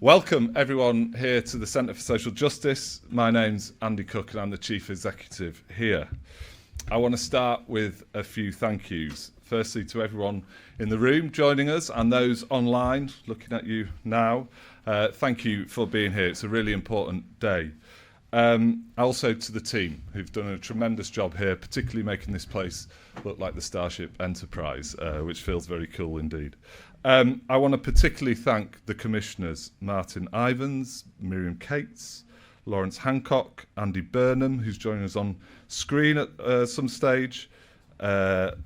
Welcome everyone here to the Centre for Social Justice. My name's Andy Cook and I'm the Chief Executive here. I want to start with a few thank yous. Firstly to everyone in the room joining us and those online looking at you now. Thank you for being here. It's a really important day. Also to the team who've done a tremendous job here, particularly making this place look like the Starship Enterprise, which feels very cool indeed. I want to particularly thank the commissioners, Martin Ivens, Miriam Cates, Lawrence Hancock, Andy Burnham, who's joining us on screen at some stage,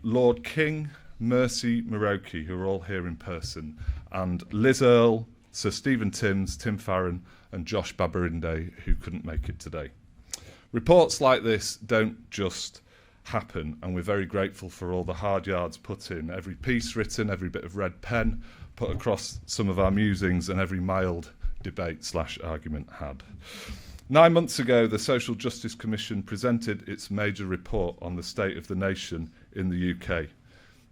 Lord King, Mercy Muroki, who are all here in person, and Liz Earle, Sir Stephen Timms, Tim Farron, and Josh Babarinde, who couldn't make it today. Reports like this don't just happen, and we're very grateful for all the hard yards put in, every piece written, every bit of red pen put across some of our musings, and every mild debate/argument had. 9 months ago, the Social Justice Commission presented its major report on the state of the nation in the UK.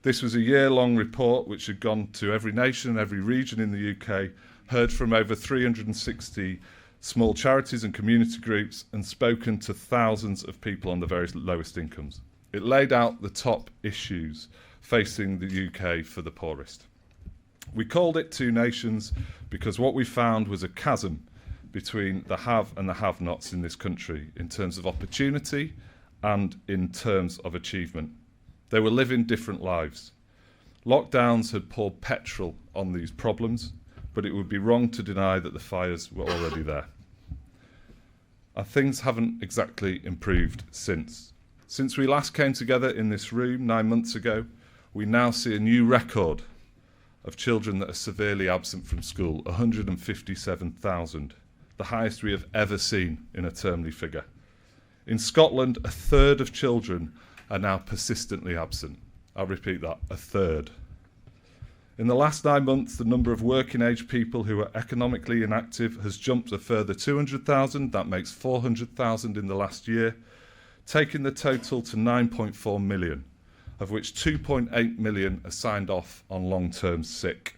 This was a year-long report which had gone to every nation and every region in the UK, heard from over 360 small charities and community groups, and spoken to thousands of people on the very lowest incomes. It laid out the top issues facing the UK for the poorest. We called it Two Nations because what we found was a chasm between the have and the have-nots in this country in terms of opportunity and in terms of achievement. They were living different lives. Lockdowns had poured petrol on these problems, but it would be wrong to deny that the fires were already there. And things haven't exactly improved since. Since we last came together in this room 9 months ago, we now see a new record of children that are severely absent from school, 157,000, the highest we have ever seen in a termly figure. In Scotland, a third of children are now persistently absent. I'll repeat that, a third. In the last 9 months, the number of working age people who are economically inactive has jumped a further 200,000. That makes 400,000 in the last year, taking the total to 9.4 million, of which 2.8 million are signed off on long-term sick.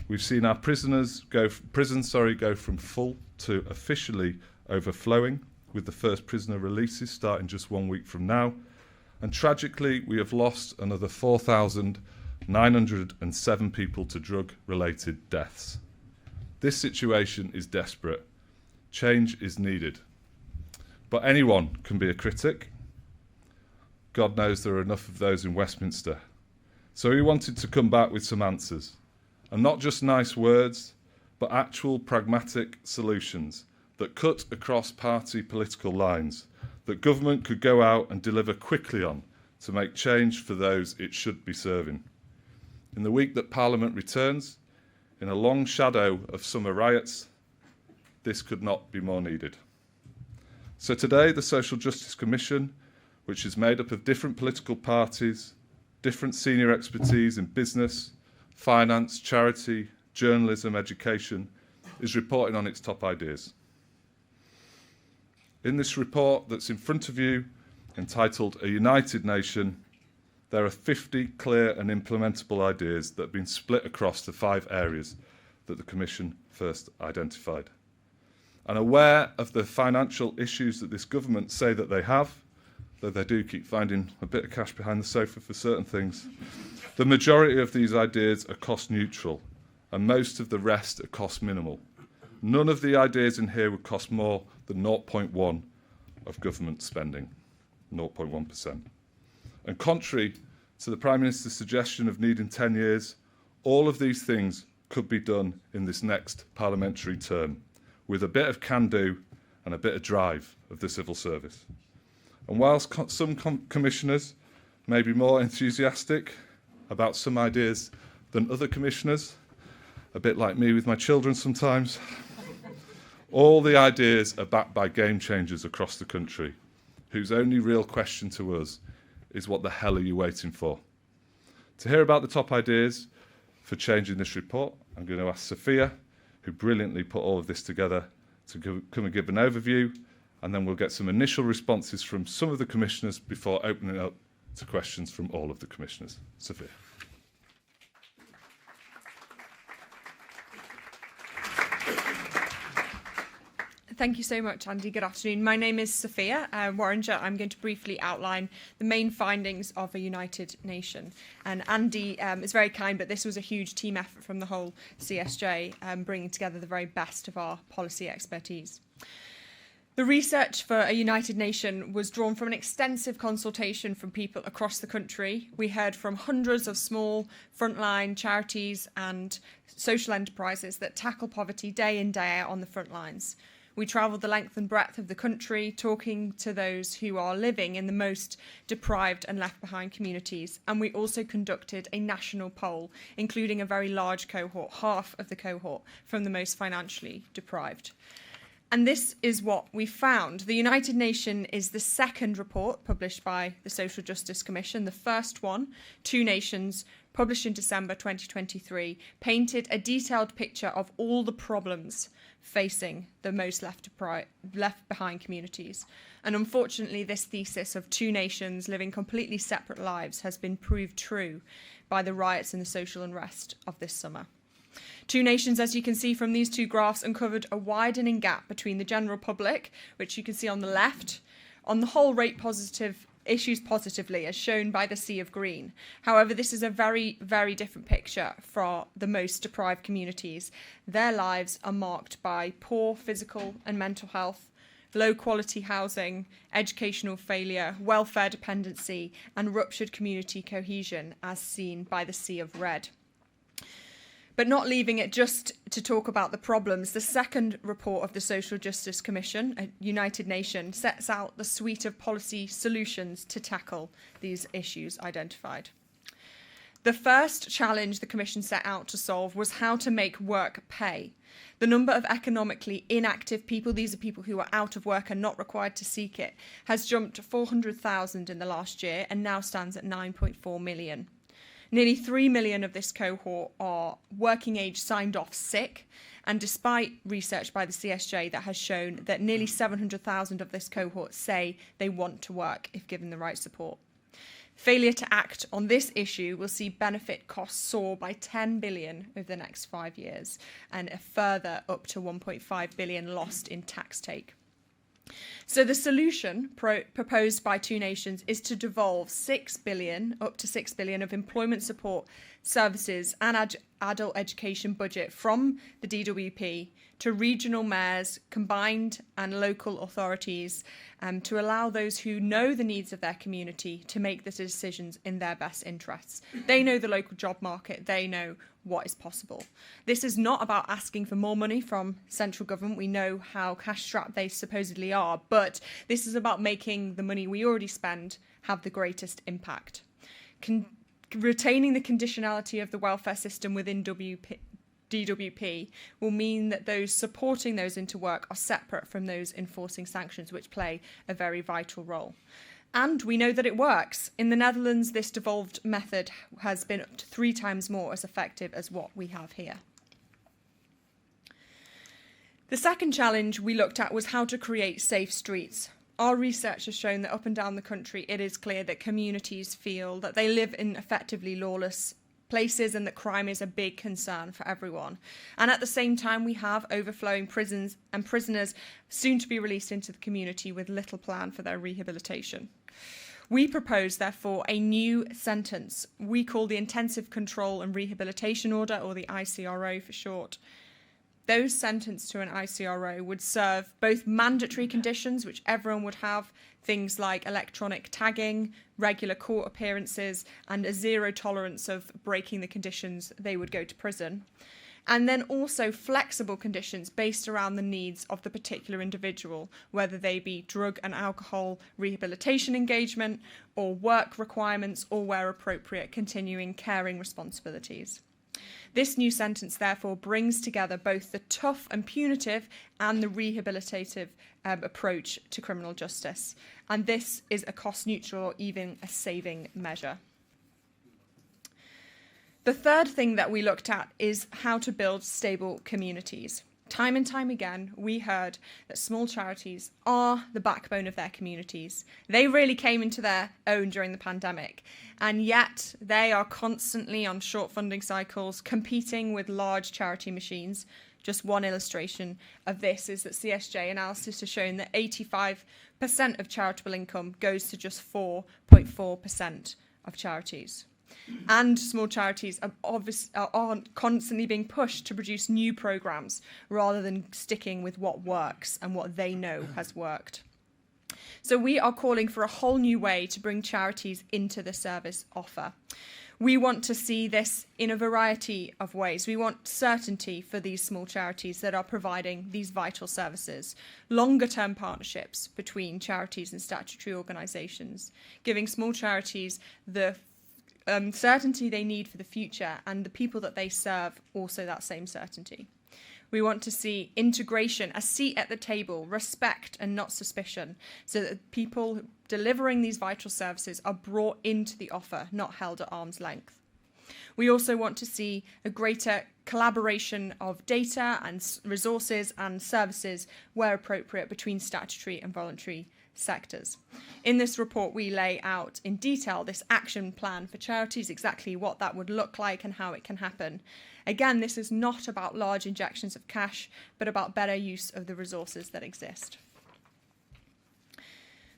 We've seen our prisons go from full to officially overflowing, with the first prisoner releases starting just 1 week from now. And tragically, we have lost another 4,907 people to drug-related deaths. This situation is desperate. Change is needed. But anyone can be a critic. God knows there are enough of those in Westminster. So we wanted to come back with some answers. And not just nice words, but actual pragmatic solutions that cut across party political lines, that government could go out and deliver quickly on to make change for those it should be serving. In the week that Parliament returns, in a long shadow of summer riots, this could not be more needed. So today, the Social Justice Commission, which is made up of different political parties, different senior expertise in business, finance, charity, journalism, education, is reporting on its top ideas. In this report that's in front of you, entitled A United Nation, there are 50 clear and implementable ideas that have been split across the 5 areas that the Commission first identified. And aware of the financial issues that this government say that they have, though they do keep finding a bit of cash behind the sofa for certain things, the majority of these ideas are cost neutral, and most of the rest are cost minimal. None of the ideas in here would cost more than 0.1 of government spending, 0.1%. And contrary to the Prime Minister's suggestion of needing 10 years, all of these things could be done in this next parliamentary term, with a bit of can-do and a bit of drive of the civil service. And whilst some commissioners may be more enthusiastic about some ideas than other commissioners, a bit like me with my children sometimes, all the ideas are backed by game changers across the country, whose only real question to us is, what the hell are you waiting for? To hear about the top ideas for changing this report, I'm going to ask Sophia, who brilliantly put all of this together, to come and give an overview, and then we'll get some initial responses from some of the commissioners before opening up to questions from all of the commissioners. Sophia. Thank you so much, Andy. Good afternoon. My name is Sophia Warringer. I'm going to briefly outline the main findings of a united nation. And Andy is very kind, but this was a huge team effort from the whole CSJ, bringing together the very best of our policy expertise. The research for a united nation was drawn from an extensive consultation from people across the country. We heard from hundreds of small frontline charities and social enterprises that tackle poverty day in, day out on the front lines. We travelled the length and breadth of the country, talking to those who are living in the most deprived and left behind communities. And we also conducted a national poll, including a very large cohort, half of the cohort, from the most financially deprived. And this is what we found. The United Nations is the second report published by the Social Justice Commission. The first one, Two Nations, published in December 2023, painted a detailed picture of all the problems facing the most left behind communities. And unfortunately, this thesis of two nations living completely separate lives has been proved true by the riots and the social unrest of this summer. Two Nations, as you can see from these two graphs, uncovered a widening gap between the general public, which you can see on the left, on the whole rate positive issues positively, as shown by the sea of green. However, this is a very, very different picture for the most deprived communities. Their lives are marked by poor physical and mental health, low quality housing, educational failure, welfare dependency, and ruptured community cohesion, as seen by the sea of red. But not leaving it just to talk about the problems, the second report of the Social Justice Commission, a United Nations, sets out the suite of policy solutions to tackle these issues identified. The first challenge the Commission set out to solve was how to make work pay. The number of economically inactive people, these are people who are out of work and not required to seek it, has jumped to 400,000 in the last year and now stands at 9.4 million. Nearly 3 million of this cohort are working age signed off sick, and despite research by the CSJ that has shown that nearly 700,000 of this cohort say they want to work if given the right support. Failure to act on this issue will see benefit costs soar by 10 billion over the next 5 years, and a further up to 1.5 billion lost in tax take. So the solution proposed by Two Nations is to devolve up to 6 billion of employment support services and adult education budget from the DWP to regional mayors, combined and local authorities, to allow those who know the needs of their community to make the decisions in their best interests. They know the local job market, they know what is possible. This is not about asking for more money from central government. We know how cash-strapped they supposedly are, but this is about making the money we already spend have the greatest impact. Retaining the conditionality of the welfare system within DWP will mean that those supporting those into work are separate from those enforcing sanctions, which play a very vital role. And we know that it works. In the Netherlands, this devolved method has been up to 3 times more as effective as what we have here. The second challenge we looked at was how to create safe streets. Our research has shown that up and down the country, it is clear that communities feel that they live in effectively lawless places and that crime is a big concern for everyone. And at the same time, we have overflowing prisons and prisoners soon to be released into the community with little plan for their rehabilitation. We propose, therefore, a new sentence we call the Intensive Control and Rehabilitation Order, or the ICRO for short. Those sentenced to an ICRO would serve both mandatory conditions, which everyone would have, things like electronic tagging, regular court appearances, and a zero tolerance of breaking the conditions they would go to prison. And then also flexible conditions based around the needs of the particular individual, whether they be drug and alcohol rehabilitation engagement, or work requirements, or where appropriate, continuing caring responsibilities. This new sentence, therefore, brings together both the tough and punitive and the rehabilitative approach to criminal justice. And this is a cost-neutral or even a saving measure. The third thing that we looked at is how to build stable communities. Time and time again, we heard that small charities are the backbone of their communities. They really came into their own during the pandemic, and yet they are constantly on short funding cycles, competing with large charity machines. Just one illustration of this is that CSJ analysis has shown that 85% of charitable income goes to just 4.4% of charities. And small charities are constantly being pushed to produce new programmes rather than sticking with what works and what they know has worked. So we are calling for a whole new way to bring charities into the service offer. We want to see this in a variety of ways. We want certainty for these small charities that are providing these vital services, longer-term partnerships between charities and statutory organisations, giving small charities the certainty they need for the future, and the people that they serve also that same certainty. We want to see integration, a seat at the table, respect and not suspicion, so that people delivering these vital services are brought into the offer, not held at arm's length. We also want to see a greater collaboration of data and resources and services where appropriate between statutory and voluntary sectors. In this report, we lay out in detail this action plan for charities, exactly what that would look like and how it can happen. Again, this is not about large injections of cash, but about better use of the resources that exist.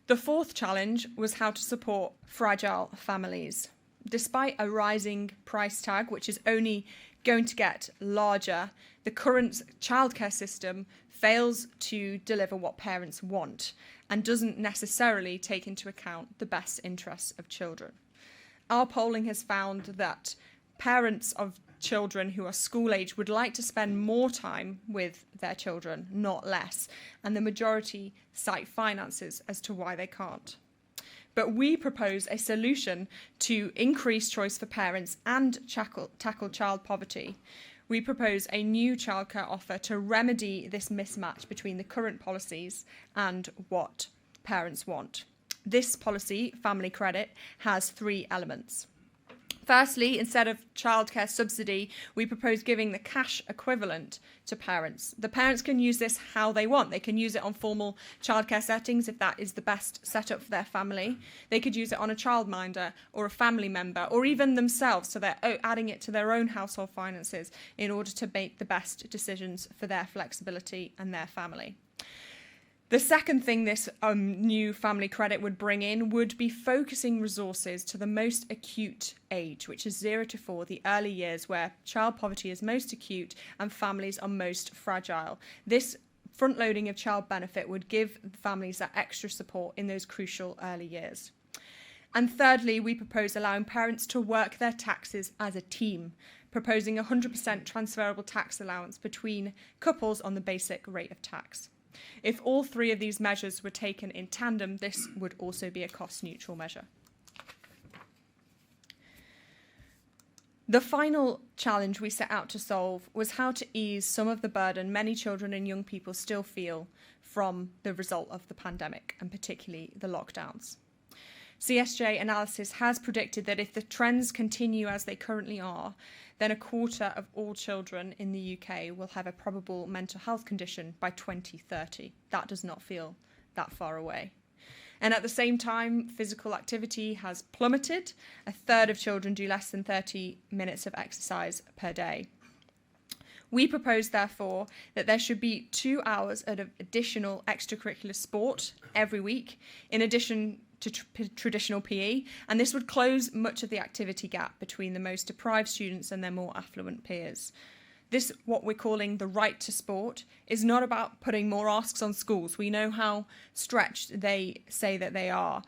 The fourth challenge was how to support fragile families. Despite a rising price tag, which is only going to get larger, the current childcare system fails to deliver what parents want and doesn't necessarily take into account the best interests of children. Our polling has found that parents of children who are school age would like to spend more time with their children, not less, and the majority cite finances as to why they can't. But we propose a solution to increase choice for parents and tackle child poverty. We propose a new childcare offer to remedy this mismatch between the current policies and what parents want. This policy, family credit, has 3 elements. Firstly, instead of childcare subsidy, we propose giving the cash equivalent to parents. The parents can use this how they want. They can use it on formal childcare settings if that is the best setup for their family. They could use it on a childminder or a family member or even themselves, so they're adding it to their own household finances in order to make the best decisions for their flexibility and their family. The second thing this new family credit would bring in would be focusing resources to the most acute age, which is 0 to 4, the early years where child poverty is most acute and families are most fragile. This front-loading of child benefit would give families that extra support in those crucial early years. And thirdly, we propose allowing parents to work their taxes as a team, proposing 100% transferable tax allowance between couples on the basic rate of tax. If all 3 of these measures were taken in tandem, this would also be a cost-neutral measure. The final challenge we set out to solve was how to ease some of the burden many children and young people still feel from the result of the pandemic, and particularly the lockdowns. CSJ analysis has predicted that if the trends continue as they currently are, then 1/4 of all children in the UK will have a probable mental health condition by 2030. That does not feel that far away. And at the same time, physical activity has plummeted. 1/3 of children do less than 30 minutes of exercise per day. We propose, therefore, that there should be 2 hours of additional extracurricular sport every week, in addition to traditional PE, and this would close much of the activity gap between the most deprived students and their more affluent peers. This, what we're calling the right to sport, is not about putting more asks on schools. We know how stretched they say that they are,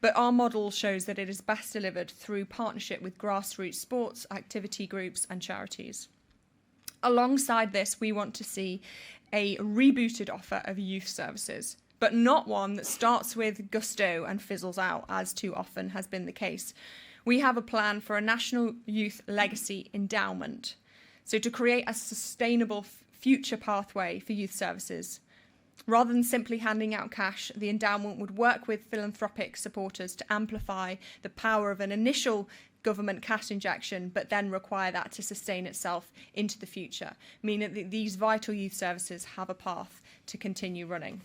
but our model shows that it is best delivered through partnership with grassroots sports, activity groups and charities. Alongside this, we want to see a rebooted offer of youth services, but not one that starts with gusto and fizzles out, as too often has been the case. We have a plan for a national youth legacy endowment, so to create a sustainable future pathway for youth services. Rather than simply handing out cash, the endowment would work with philanthropic supporters to amplify the power of an initial government cash injection, but then require that to sustain itself into the future, meaning that these vital youth services have a path to continue running.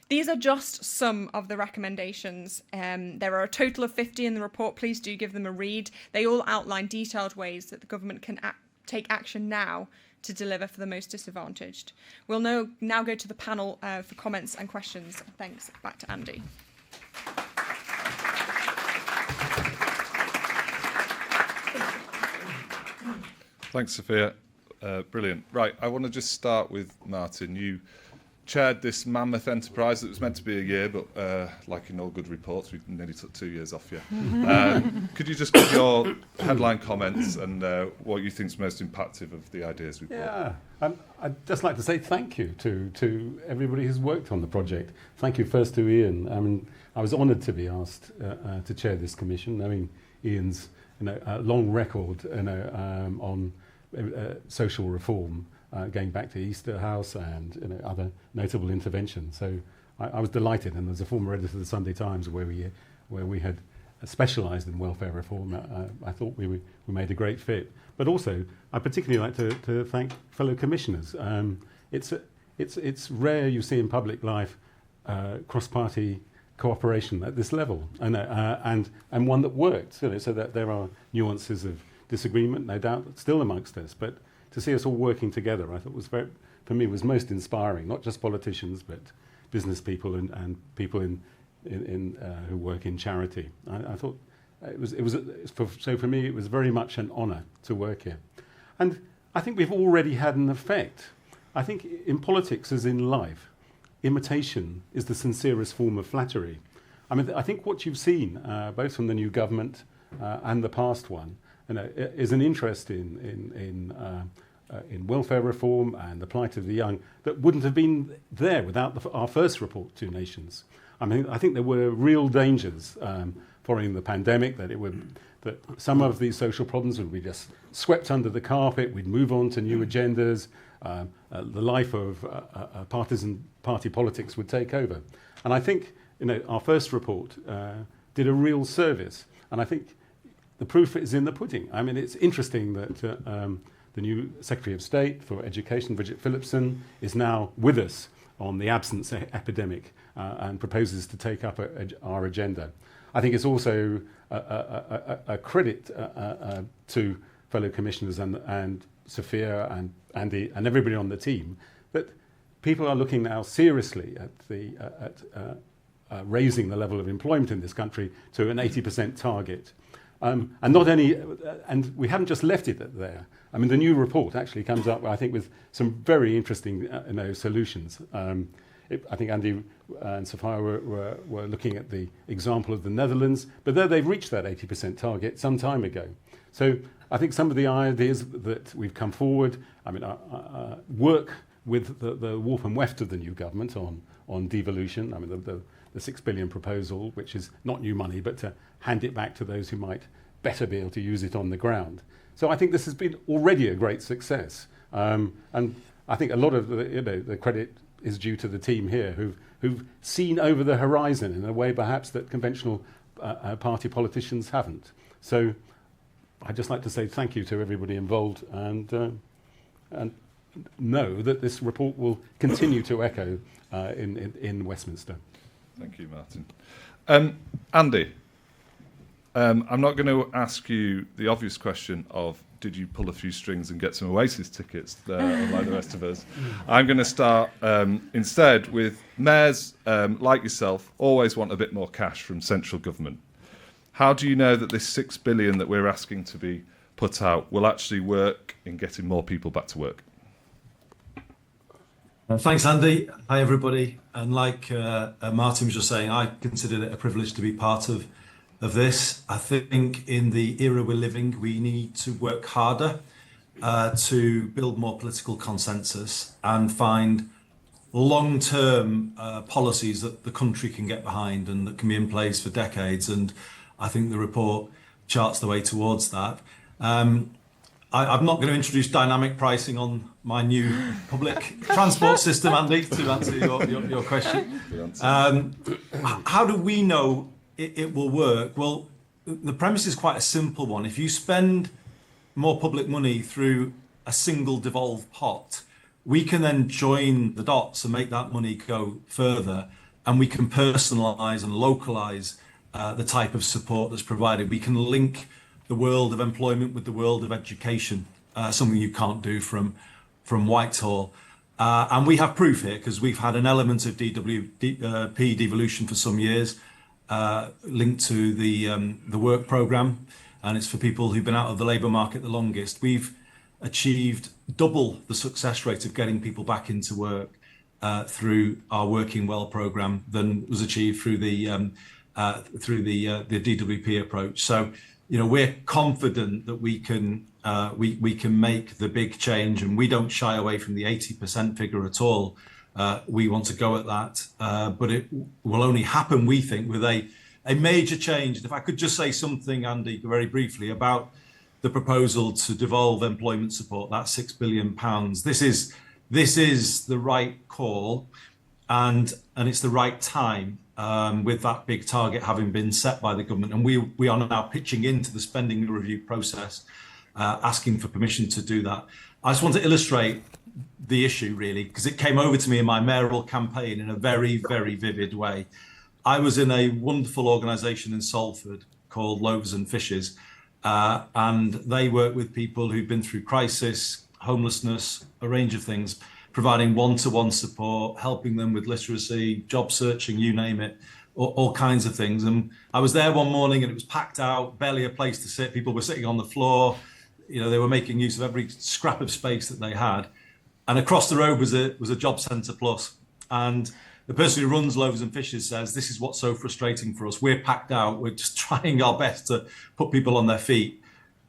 These are just some of the recommendations. There are a total of 50 in the report. Please do give them a read. They all outline detailed ways that the government can take action now to deliver for the most disadvantaged. We'll now go to the panel for comments and questions. Thanks. Back to Andy. Thanks, Sophia. Brilliant. Right, I want to just start with Martin. You chaired this mammoth enterprise that was meant to be a year, but like in all good reports, we nearly took 2 years off you. Could you just give your headline comments and what you think is most impactful of the ideas we've brought? Yeah, I'd just like to say thank you to everybody who's worked on the project. Thank you first to Iain. I mean, I was honoured to be asked to chair this commission, knowing Iain's long record on social reform. Going back to Easter House and other notable interventions. So I was delighted, and as a former editor of the Sunday Times where we had specialised in welfare reform, I thought we made a great fit. But also, I particularly like to thank fellow commissioners. It's rare you see in public life cross-party cooperation at this level, and one that worked. So that there are nuances of disagreement, no doubt, still amongst us, but to see us all working together, I thought was most inspiring. Not just politicians, but business people and people who work in charity. I thought for me it was very much an honour to work here, and I think we've already had an effect. I think in politics, as in life, imitation is the sincerest form of flattery. I mean, I think what you've seen, both from the new government and the past one, is an interest in welfare reform and the plight of the young that wouldn't have been there without our first report, Two Nations. I mean, I think there were real dangers following the pandemic that some of these social problems would be just swept under the carpet. We'd move on to new agendas. The life of partisan party politics would take over. And I think our first report did a real service. And I think the proof is in the pudding. I mean, it's interesting that the new Secretary of State for Education, Bridget Phillipson, is now with us on the absence epidemic and proposes to take up our agenda. I think it's also a credit to fellow commissioners and Sophia and Andy and everybody on the team that people are looking now seriously at raising the level of employment in this country to an 80% target. And we haven't just left it there. I mean, the new report actually comes up, I think, with some very interesting solutions. I think Andy and Sophia were looking at the example of the Netherlands, but there they've reached that 80% target some time ago. So I think some of the ideas that we've come forward, I mean, work with the warp and weft of the new government on devolution. I mean, the 6 billion proposal, which is not new money, but to hand it back to those who might better be able to use it on the ground. So I think this has been already a great success. And I think a lot of the credit is due to the team here who've seen over the horizon in a way perhaps that conventional party politicians haven't. So I'd just like to say thank you to everybody involved and know that this report will continue to echo in Westminster. Thank you, Martin. Andy, I'm not going to ask you the obvious question of did you pull a few strings and get some Oasis tickets like the rest of us. I'm going to start instead with mayors like yourself always want a bit more cash from central government. How do you know that this 6 billion that we're asking to be put out will actually work in getting more people back to work? Thanks, Andy. Hi, everybody. And like Martin was just saying, I consider it a privilege to be part of this. I think in the era we're living, we need to work harder to build more political consensus and find long-term policies that the country can get behind and that can be in place for decades. And I think the report charts the way towards that. I'm not going to introduce dynamic pricing on my new public transport system, Andy, to answer your question. How do we know it will work? Well, the premise is quite a simple one. If you spend more public money through a single devolved pot, we can then join the dots and make that money go further, and we can personalise and localise the type of support that's provided. We can link the world of employment with the world of education, something you can't do from Whitehall. And we have proof here because we've had an element of DWP devolution for some years, linked to the work programme, and it's for people who've been out of the labour market the longest. We've achieved double the success rate of getting people back into work through our Working Well programme than was achieved through the DWP approach. So, we're confident that we can make the big change, and we don't shy away from the 80% figure at all. We want to go at that, but it will only happen, we think, with a major change. If I could just say something, Andy, very briefly about the proposal to devolve employment support, that's £6 billion. This is the right call, and it's the right time, with that big target having been set by the government. And we are now pitching into the spending review process, asking for permission to do that. I just want to illustrate the issue, really, because it came over to me in my mayoral campaign in a very, very vivid way. I was in a wonderful organisation in Salford called Loaves and Fishes, and they work with people who've been through crisis, homelessness, a range of things, providing one-to-one support, helping them with literacy, job searching, you name it, all kinds of things. And I was there one morning and it was packed out, barely a place to sit. People were sitting on the floor. They were making use of every scrap of space that they had. And across the road was a Job Centre Plus. And the person who runs Loaves and Fishes says, this is what's so frustrating for us. We're packed out. We're just trying our best to put people on their feet.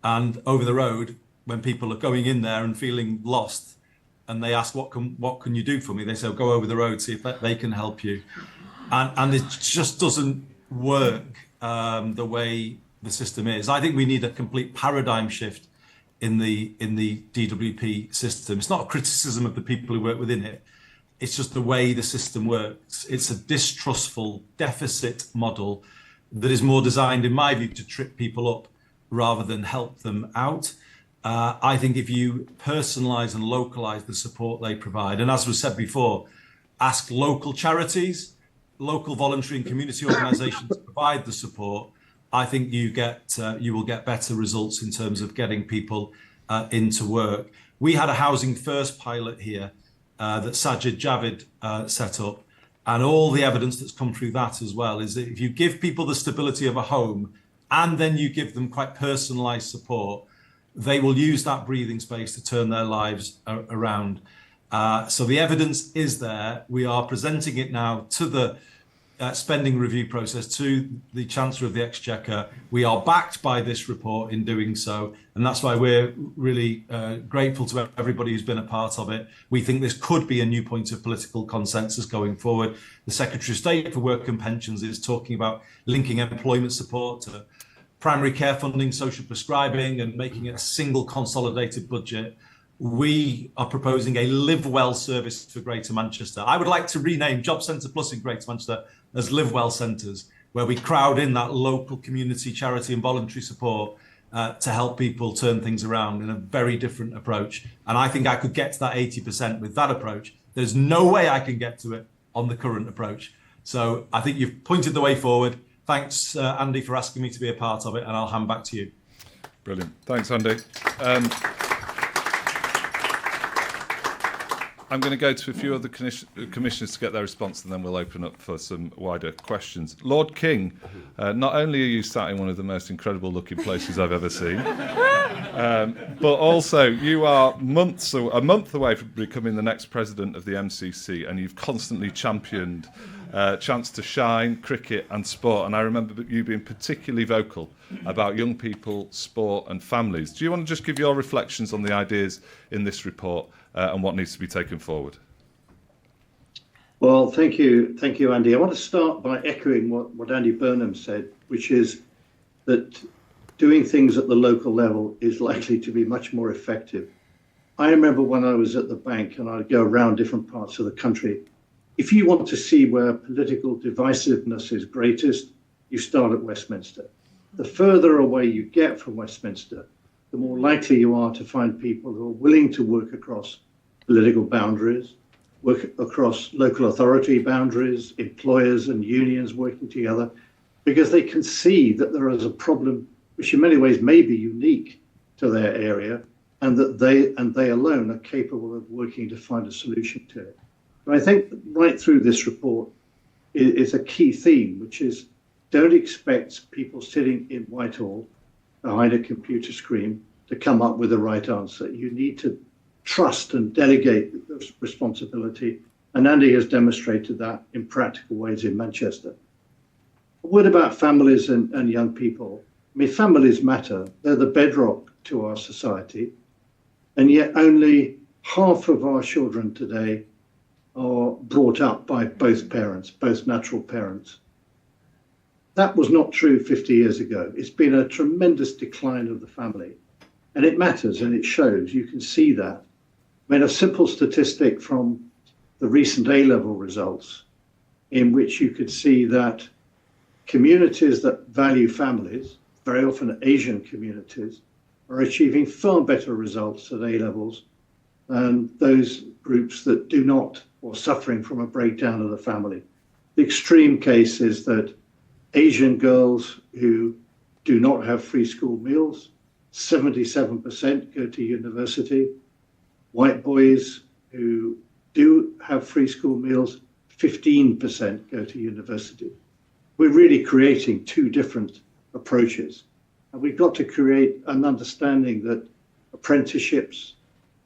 And over the road, when people are going in there and feeling lost, and they ask, what can you do for me? They say, go over the road, see if they can help you. And it just doesn't work the way the system is. I think we need a complete paradigm shift in the DWP system. It's not a criticism of the people who work within it. It's just the way the system works. It's a distrustful deficit model that is more designed, in my view, to trip people up rather than help them out. I think if you personalise and localise the support they provide, and as was said before, ask local charities, local voluntary and community organisations to provide the support, I think you will get better results in terms of getting people into work. We had a Housing First pilot here that Sajid Javid set up, and all the evidence that's come through that as well is that if you give people the stability of a home and then you give them quite personalised support, they will use that breathing space to turn their lives around. So the evidence is there. We are presenting it now to the spending review process, to the Chancellor of the Exchequer. We are backed by this report in doing so, and that's why we're really grateful to everybody who's been a part of it. We think this could be a new point of political consensus going forward. The Secretary of State for Work and Pensions is talking about linking employment support to primary care funding, social prescribing, and making it a single consolidated budget. We are proposing a Live Well service for Greater Manchester. I would like to rename Job Centre Plus in Greater Manchester as Live Well Centres, where we crowd in that local community, charity and voluntary support to help people turn things around in a very different approach. And I think I could get to that 80% with that approach. There's no way I can get to it on the current approach. So I think you've pointed the way forward. Thanks, Andy, for asking me to be a part of it, and I'll hand back to you. Brilliant. Thanks, Andy. I'm going to go to a few other commissioners to get their response, and then we'll open up for some wider questions. Lord King, not only are you sat in one of the most incredible looking places I've ever seen, but also you are a month away from becoming the next president of the MCC, and you've constantly championed chance to shine, cricket and sport. And I remember you being particularly vocal about young people, sport and families. Do you want to just give your reflections on the ideas in this report and what needs to be taken forward? Well, thank you, Andy. I want to start by echoing what Andy Burnham said, which is that doing things at the local level is likely to be much more effective. I remember when I was at the bank and I'd go around different parts of the country. If you want to see where political divisiveness is greatest, you start at Westminster. the further away you get from Westminster, the more likely you are to find people who are willing to work across political boundaries, work across local authority boundaries, employers and unions working together, because they can see that there is a problem which in many ways may be unique to their area, and that they alone are capable of working to find a solution to it. And I think right through this report is a key theme, which is don't expect people sitting in Whitehall behind a computer screen to come up with the right answer. You need to trust and delegate the responsibility, and Andy has demonstrated that in practical ways in Manchester. A word about families and young people. I mean, families matter. They're the bedrock to our society, and yet only half of our children today are brought up by both parents, both natural parents. That was not true 50 years ago. It's been a tremendous decline of the family, and it matters and it shows. You can see that. I mean, a simple statistic from the recent A-level results, in which you could see that communities that value families, very often Asian communities, are achieving far better results at A-levels than those groups that do not, or suffering from a breakdown of the family. The extreme case is that Asian girls who do not have free school meals, 77% go to university. White boys who do have free school meals, 15% go to university. We're really creating two different approaches. And we've got to create an understanding that apprenticeships,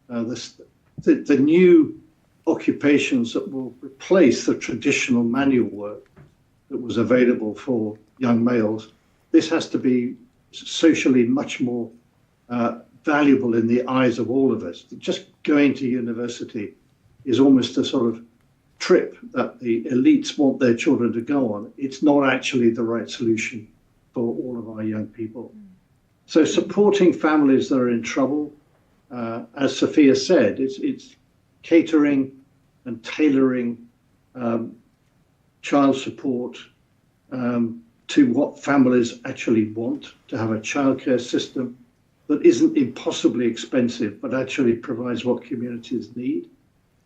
the new occupations that will replace the traditional manual work that was available for young males, this has to be socially much more valuable in the eyes of all of us. Just going to university is almost a sort of trip that the elites want their children to go on. It's not actually the right solution for all of our young people. So supporting families that are in trouble, as Sophia said, it's catering and tailoring child support to what families actually want, to have a childcare system that isn't impossibly expensive, but actually provides what communities need.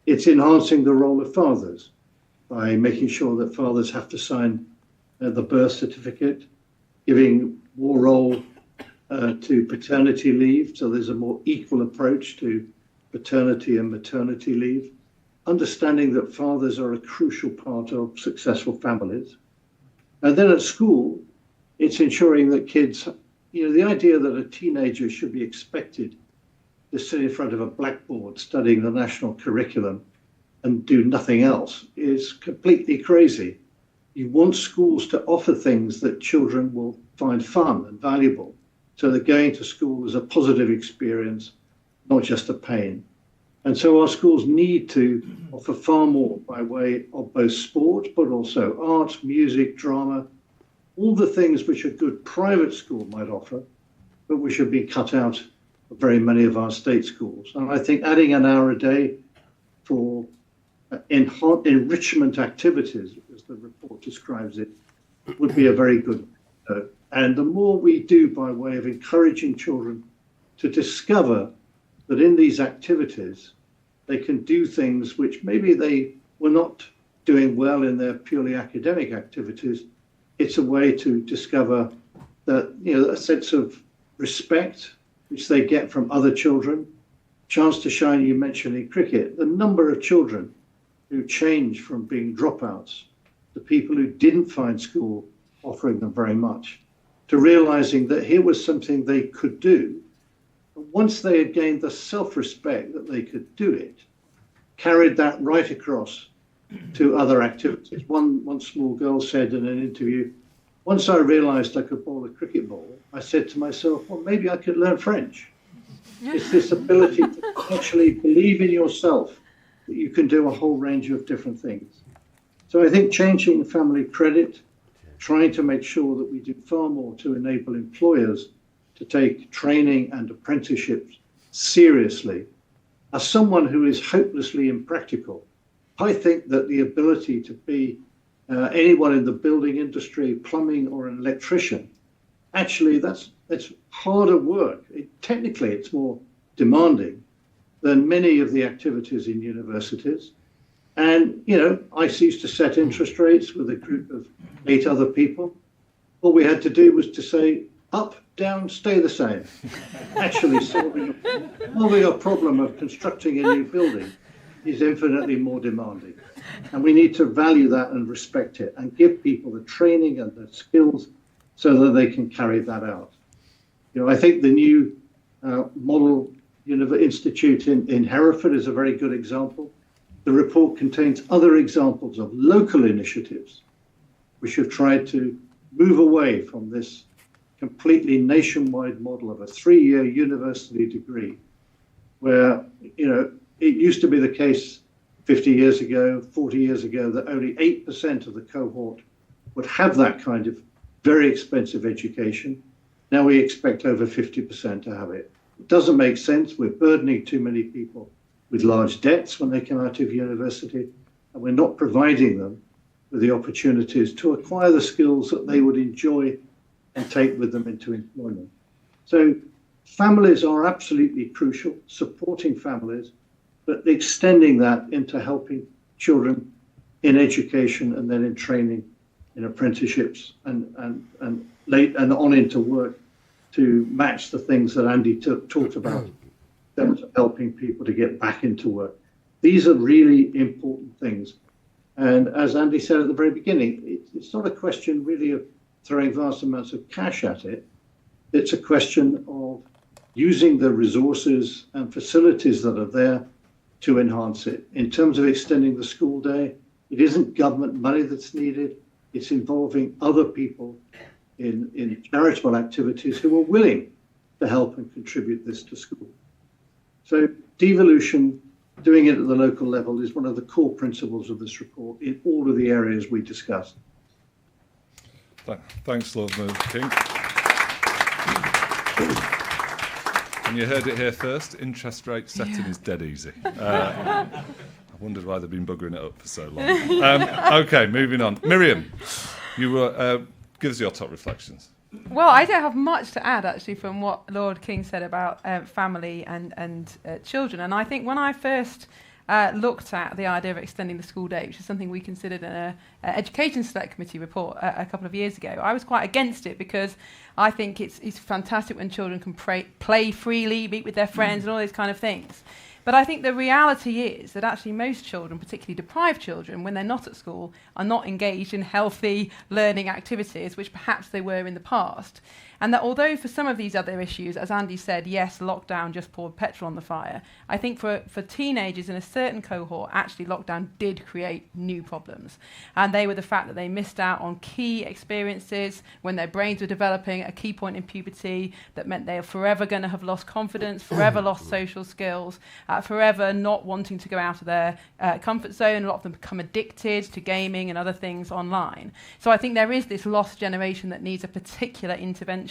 It's enhancing the role of fathers by making sure that fathers have to sign the birth certificate, giving more role to paternity leave, so there's a more equal approach to paternity and maternity leave, understanding that fathers are a crucial part of successful families. And then at school, it's ensuring that kids, the idea that a teenager should be expected to sit in front of a blackboard studying the national curriculum and do nothing else is completely crazy. You want schools to offer things that children will find fun and valuable, so that going to school is a positive experience, not just a pain. And so our schools need to offer far more by way of both sport, but also art, music, drama, all the things which a good private school might offer, but which have been cut out of very many of our state schools. And I think adding an hour a day for enrichment activities, as the report describes it, would be a very good. And the more we do by way of encouraging children to discover that in these activities, they can do things which maybe they were not doing well in their purely academic activities, it's a way to discover that, a sense of respect, which they get from other children. Chance to shine, you mentioned in cricket, the number of children who change from being dropouts to people who didn't find school offering them very much, to realizing that here was something they could do. And once they had gained the self-respect that they could do it, carried that right across to other activities. One small girl said in an interview, once I realized I could bowl a cricket ball, I said to myself, well, maybe I could learn French. It's this ability to actually believe in yourself that you can do a whole range of different things. So I think changing family credit, trying to make sure that we do far more to enable employers to take training and apprenticeships seriously. As someone who is hopelessly impractical, I think that the ability to be anyone in the building industry, plumbing, or an electrician actually that's harder work. Technically, it's more demanding than many of the activities in universities. And, ICE used to set interest rates with a group of 8 other people. All we had to do was to say, up, down, stay the same. Actually, solving a problem of constructing a new building is infinitely more demanding. And we need to value that and respect it and give people the training and the skills so that they can carry that out. I think the new Model Institute in Hereford is a very good example. The report contains other examples of local initiatives which have tried to move away from this completely nationwide model of a 3-year university degree, where, it used to be the case 50 years ago, 40 years ago, that only 8% of the cohort would have that kind of very expensive education. Now we expect over 50% to have it. It doesn't make sense. We're burdening too many people with large debts when they come out of university, and we're not providing them with the opportunities to acquire the skills that they would enjoy and take with them into employment. So families are absolutely crucial, supporting families, but extending that into helping children in education and then in training, in apprenticeships and on into work to match the things that Andy talked about in terms of helping people to get back into work. These are really important things. And as Andy said at the very beginning, it's not a question really of throwing vast amounts of cash at it. It's a question of using the resources and facilities that are there to enhance it. In terms of extending the school day, it isn't government money that's needed. It's involving other people in charitable activities who are willing to help and contribute this to school. So devolution, doing it at the local level, is one of the core principles of this report in all of the areas we discussed. Thanks, Lord Mayor King. And you heard it here first, interest rate setting is dead easy. I wondered why they've been buggering it up for so long. Okay, moving on. Miriam, you were, give us your top reflections. Well, I don't have much to add, actually, from what Lord King said about family and children. And I think when I first looked at the idea of extending the school day, which is something we considered in an Education Select Committee report a couple of years ago, I was quite against it because I think it's fantastic when children can play freely, meet with their friends and all those kind of things. But I think the reality is that actually most children, particularly deprived children, when they're not at school, are not engaged in healthy learning activities, which perhaps they were in the past. And that although for some of these other issues, as Andy said, yes, lockdown just poured petrol on the fire, I think for teenagers in a certain cohort, actually lockdown did create new problems. And they were the fact that they missed out on key experiences when their brains were developing, a key point in puberty that meant they are forever going to have lost confidence, forever lost social skills, forever not wanting to go out of their comfort zone. A lot of them become addicted to gaming and other things online. So I think there is this lost generation that needs a particular intervention.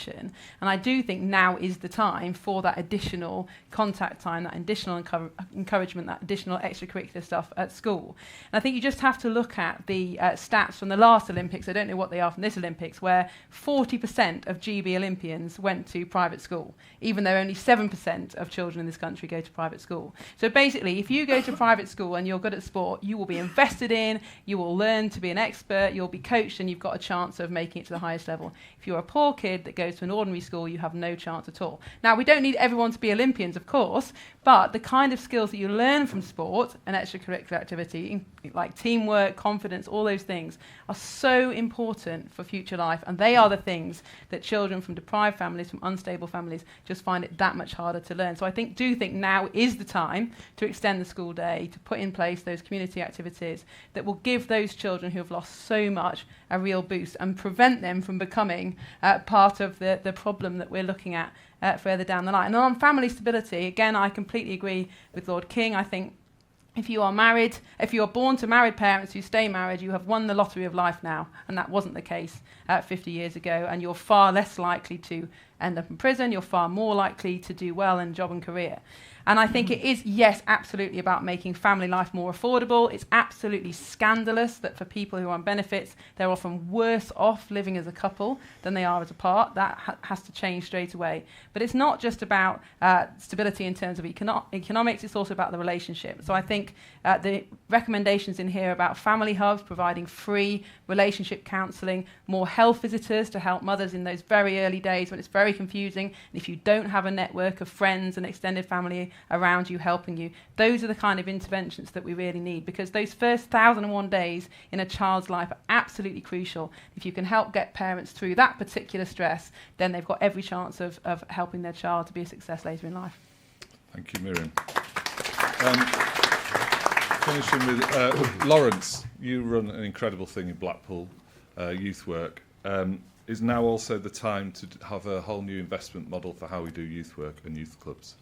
And I do think now is the time for that additional contact time, that additional encouragement, that additional extracurricular stuff at school. And I think you just have to look at the stats from the last Olympics, I don't know what they are from this Olympics, where 40% of GB Olympians went to private school, even though only 7% of children in this country go to private school. So basically, if you go to private school and you're good at sport, you will be invested in, you will learn to be an expert, you'll be coached, and you've got a chance of making it to the highest level. If you're a poor kid that goes to an ordinary school, you have no chance at all. Now, we don't need everyone to be Olympians, of course, but the kind of skills that you learn from sport and extracurricular activity, like teamwork, confidence, all those things, are so important for future life, and they are the things that children from deprived families, from unstable families, just find it that much harder to learn. So I do think now is the time to extend the school day, to put in place those community activities that will give those children who have lost so much a real boost and prevent them from becoming part of the problem that we're looking at further down the line. And on family stability, again, I completely agree with Lord King. I think if you are married, if you are born to married parents who stay married, you have won the lottery of life now, and that wasn't the case 50 years ago, and you're far less likely to end up in prison, you're far more likely to do well in job and career. And I think it is, yes, absolutely about making family life more affordable. It's absolutely scandalous that for people who are on benefits, they're often worse off living as a couple than they are as a part. That has to change straight away. But it's not just about stability in terms of economics, it's also about the relationship. So I think the recommendations in here about family hubs, providing free relationship counselling, more health visitors to help mothers in those very early days when it's very confusing. And if you don't have a network of friends and extended family around you helping you, those are the kind of interventions that we really need, because those first 1,001 days in a child's life are absolutely crucial. If you can help get parents through that particular stress, then they've got every chance of helping their child to be a success later in life. Thank you, Miriam. Finishing with Lawrence, you run an incredible thing in Blackpool, youth work. Is now also the time to have a whole new investment model for how we do youth work and youth clubs?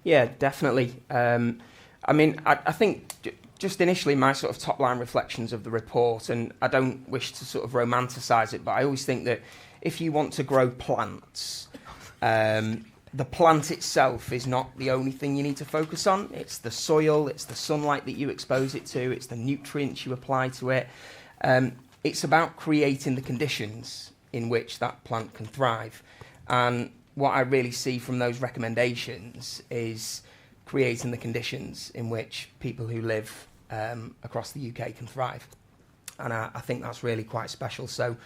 Yeah, definitely. I think just initially my sort of top-line reflections of the report, and I don't wish to sort of romanticise it, but I always think that if you want to grow plants, the plant itself is not the only thing you need to focus on. It's the soil, it's the sunlight that you expose it to, it's the nutrients you apply to it. It's about creating the conditions in which that plant can thrive. And what I really see from those recommendations is creating the conditions in which people who live across the UK can thrive. And I think that's really quite special. So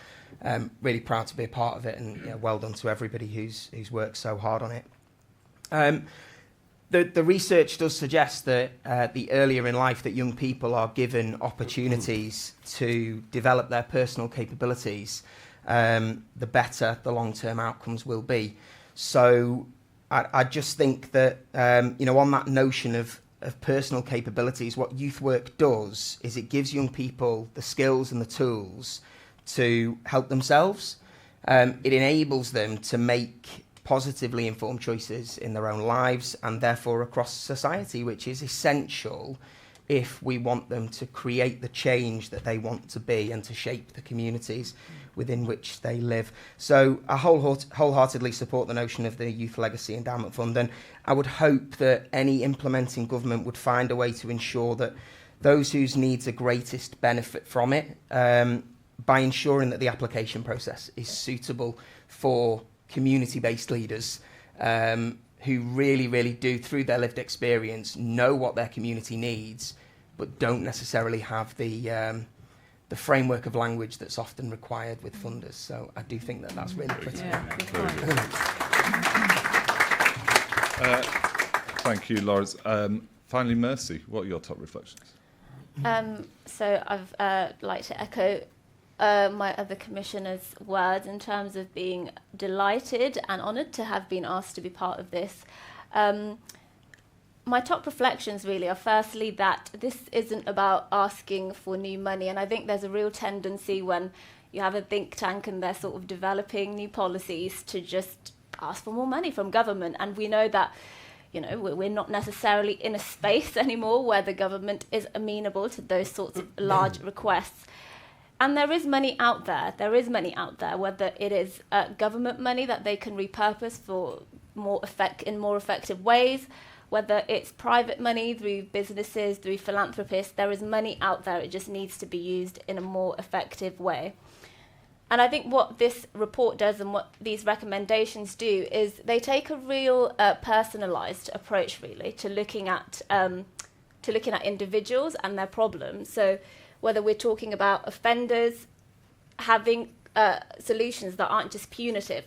really proud to be a part of it, and well done to everybody who's worked so hard on it. The research does suggest that the earlier in life that young people are given opportunities to develop their personal capabilities, the better the long-term outcomes will be. So I just think that, on that notion of personal capabilities, what youth work does is it gives young people the skills and the tools to help themselves. It enables them to make positively informed choices in their own lives and therefore across society, which is essential if we want them to create the change that they want to be and to shape the communities within which they live. So I wholeheartedly support the notion of the Youth Legacy Endowment Fund, and I would hope that any implementing government would find a way to ensure that those whose needs are greatest benefit from it, by ensuring that the application process is suitable for community-based leaders who really, really do, through their lived experience, know what their community needs, but don't necessarily have the framework of language that's often required with funders. So I do think that that's really critical. Thank you, Lawrence. Finally, Mercy, what are your top reflections? So I've like to echo my other commissioners' words in terms of being delighted and honoured to have been asked to be part of this. My top reflections really are firstly that this isn't about asking for new money, and I think there's a real tendency when you have a think tank and they're sort of developing new policies to just ask for more money from government, and we know that we're not necessarily in a space anymore where the government is amenable to those sorts of large requests. And there is money out there. Whether it is government money that they can repurpose for more effective ways, whether it's private money through businesses, through philanthropists, there is money out there. It just needs to be used in a more effective way. And I think what this report does and what these recommendations do is they take a real personalised approach, really, to looking at individuals and their problems. So whether we're talking about offenders having solutions that aren't just punitive,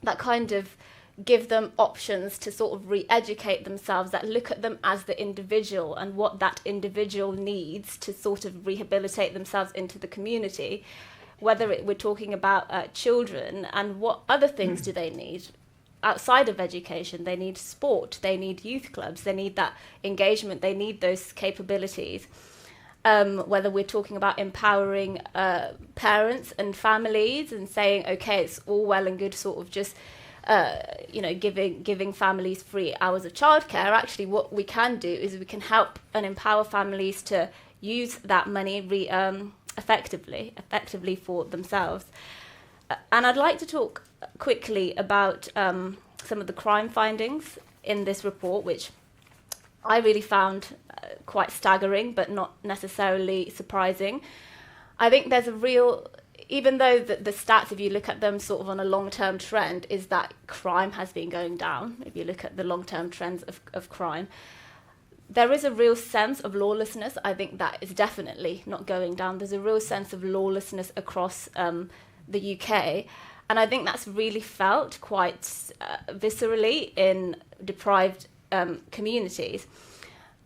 that kind of give them options to sort of re-educate themselves, that look at them as the individual and what that individual needs to sort of rehabilitate themselves into the community, whether we're talking about children and what other things do they need outside of education. They need sport, they need youth clubs, they need that engagement, they need those capabilities. Whether we're talking about empowering parents and families and saying, okay, it's all well and good sort of just giving families free hours of childcare. Actually, what we can do is we can help and empower families to use that money effectively for themselves. And I'd like to talk quickly about some of the crime findings in this report, which I really found quite staggering, but not necessarily surprising. I think there's a real, even though the stats, if you look at them sort of on a long-term trend, is that crime has been going down. If you look at the long-term trends of crime, there is a real sense of lawlessness. I think that is definitely not going down. There's a real sense of lawlessness across the UK. And I think that's really felt quite viscerally in deprived communities.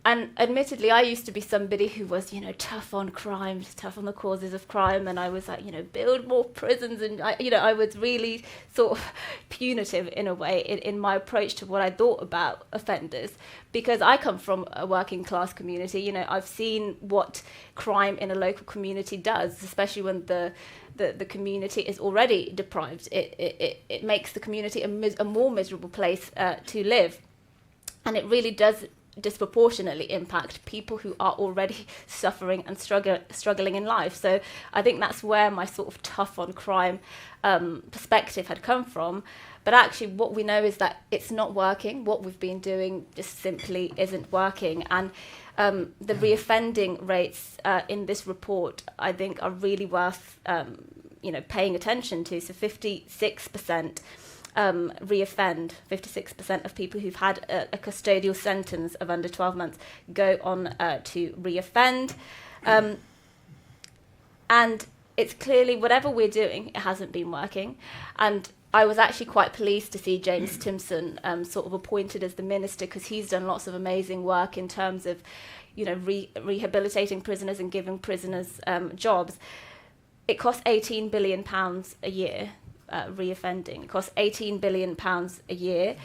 And admittedly, I used to be somebody who was, tough on crime, tough on the causes of crime. And I was like, build more prisons. And, I was really sort of punitive in a way in my approach to what I thought about offenders. Because I come from a working class community, I've seen what crime in a local community does, especially when the community is already deprived. It makes the community a more miserable place to live. And it really does disproportionately impact people who are already suffering and struggling in life. So I think that's where my sort of tough on crime perspective had come from. But actually what we know is that it's not working. What we've been doing just simply isn't working. And the reoffending rates in this report, I think, are really worth paying attention to. So 56% reoffend. 56% of people who've had a custodial sentence of under 12 months go on to reoffend. And it's clearly, whatever we're doing, it hasn't been working. And I was actually quite pleased to see James Timpson sort of appointed as the minister, because he's done lots of amazing work in terms of, rehabilitating prisoners and giving prisoners jobs. It costs £18 billion a year. Reoffending. It costs £18 billion a year,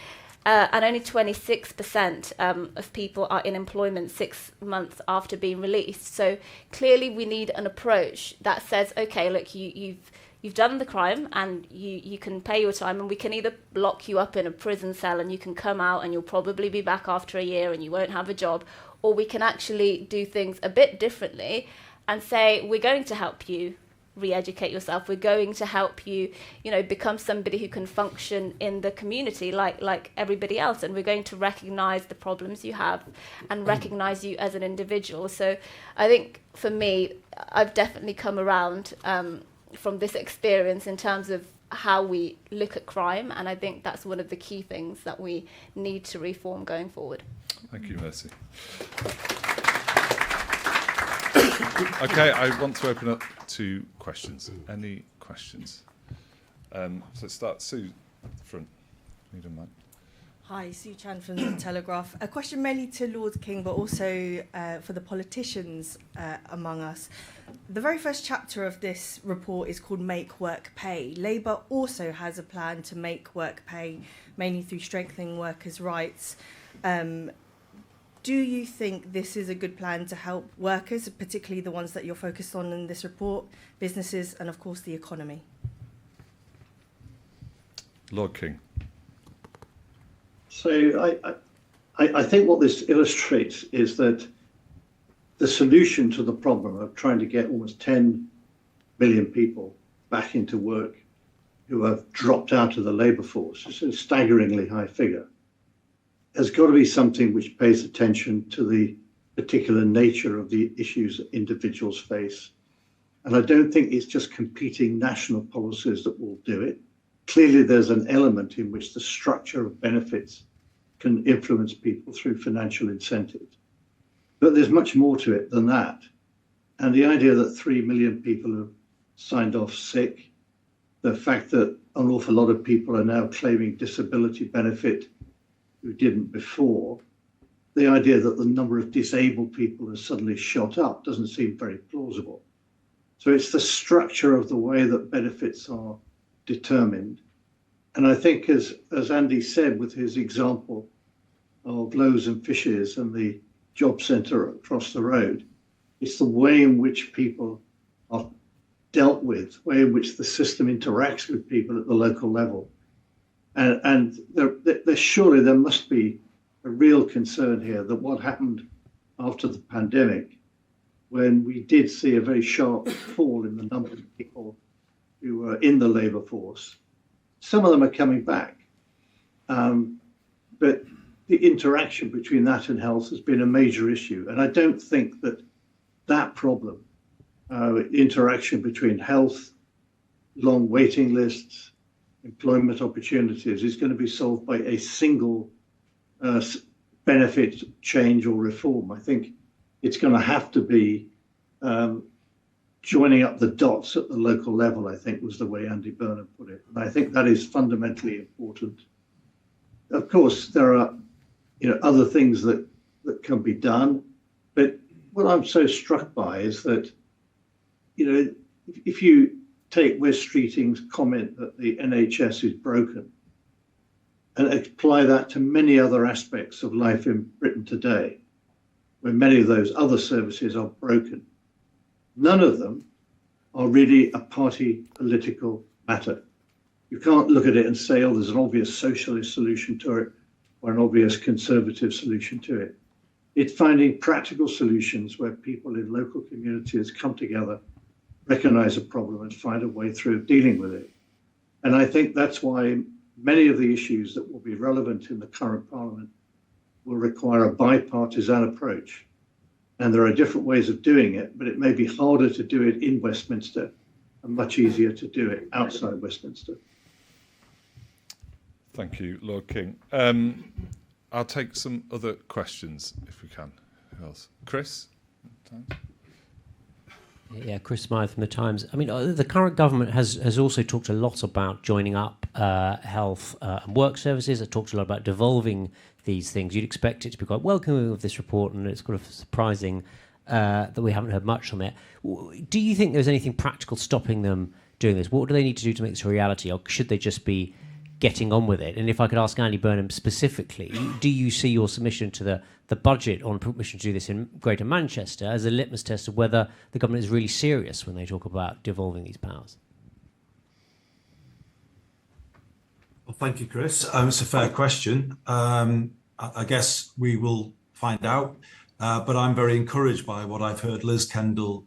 and only 26% of people are in employment 6 months after being released. So clearly we need an approach that says, okay, look, you've done the crime and you can pay your time, and we can either lock you up in a prison cell and you can come out and you'll probably be back after a year and you won't have a job, or we can actually do things a bit differently and say, we're going to help you re-educate yourself. We're going to help you, become somebody who can function in the community like everybody else. And we're going to recognise the problems you have and recognise you as an individual. So I think for me, I've definitely come around from this experience in terms of how we look at crime. And I think that's one of the key things that we need to reform going forward. Thank you, Mercy. Okay, I want to open up to questions. Any questions? So let's start. Sue, front. Need a mic. Hi, Sue Chan from The Telegraph. A question mainly to Lord King, but also for the politicians among us. The very first chapter of this report is called Make Work Pay. Labour also has a plan to make work pay, mainly through strengthening workers' rights. Do you think this is a good plan to help workers, particularly the ones that you're focused on in this report, businesses, and of course the economy? Lord King. So I think what this illustrates is that the solution to the problem of trying to get almost 10 million people back into work who have dropped out of the labour force, it's a staggeringly high figure, has got to be something which pays attention to the particular nature of the issues that individuals face. And I don't think it's just competing national policies that will do it. Clearly, there's an element in which the structure of benefits can influence people through financial incentives. But there's much more to it than that. And the idea that 3 million people have signed off sick, the fact that an awful lot of people are now claiming disability benefit who didn't before, the idea that the number of disabled people has suddenly shot up doesn't seem very plausible. So it's the structure of the way that benefits are determined. And I think, as Andy said with his example of Loaves and Fishes and the job centre across the road, it's the way in which people are dealt with, the way in which the system interacts with people at the local level. And surely there must be a real concern here that what happened after the pandemic, when we did see a very sharp fall in the number of people who were in the labour force, Some of them are coming back. But the interaction between that and health has been a major issue. And I don't think that problem, interaction between health, long waiting lists, employment opportunities, is going to be solved by a single benefit change or reform. I think it's going to have to be joining up the dots at the local level, I think was the way Andy Burnham put it. And I think that is fundamentally important. Of course, there are other things that can be done. But what I'm so struck by is that, if you take Wes Streeting's comment that the NHS is broken and apply that to many other aspects of life in Britain today, where many of those other services are broken, none of them are really a party political matter. You can't look at it and say, oh, there's an obvious socialist solution to it or an obvious conservative solution to it. It's finding practical solutions where people in local communities come together, recognize a problem and find a way through dealing with it. And I think that's why many of the issues that will be relevant in the current Parliament will require a bipartisan approach. And there are different ways of doing it, but it may be harder to do it in Westminster and much easier to do it outside Westminster. Thank you, Lord King. I'll take some other questions if we can. Who else? Chris? Yeah, Chris Smythe from The Times. I mean, the current government has also talked a lot about joining up health and work services. It talked a lot about devolving these things. You'd expect it to be quite welcoming of this report, and it's kind of surprising that we haven't heard much on it. Do you think there's anything practical stopping them doing this? What do they need to do to make this a reality, or should they just be getting on with it? And if I could ask Andy Burnham specifically, do you see your submission to the budget on permission to do this in Greater Manchester as a litmus test of whether the government is really serious when they talk about devolving these powers? Well, thank you, Chris. It's a fair question. I guess we will find out, but I'm very encouraged by what I've heard Liz Kendall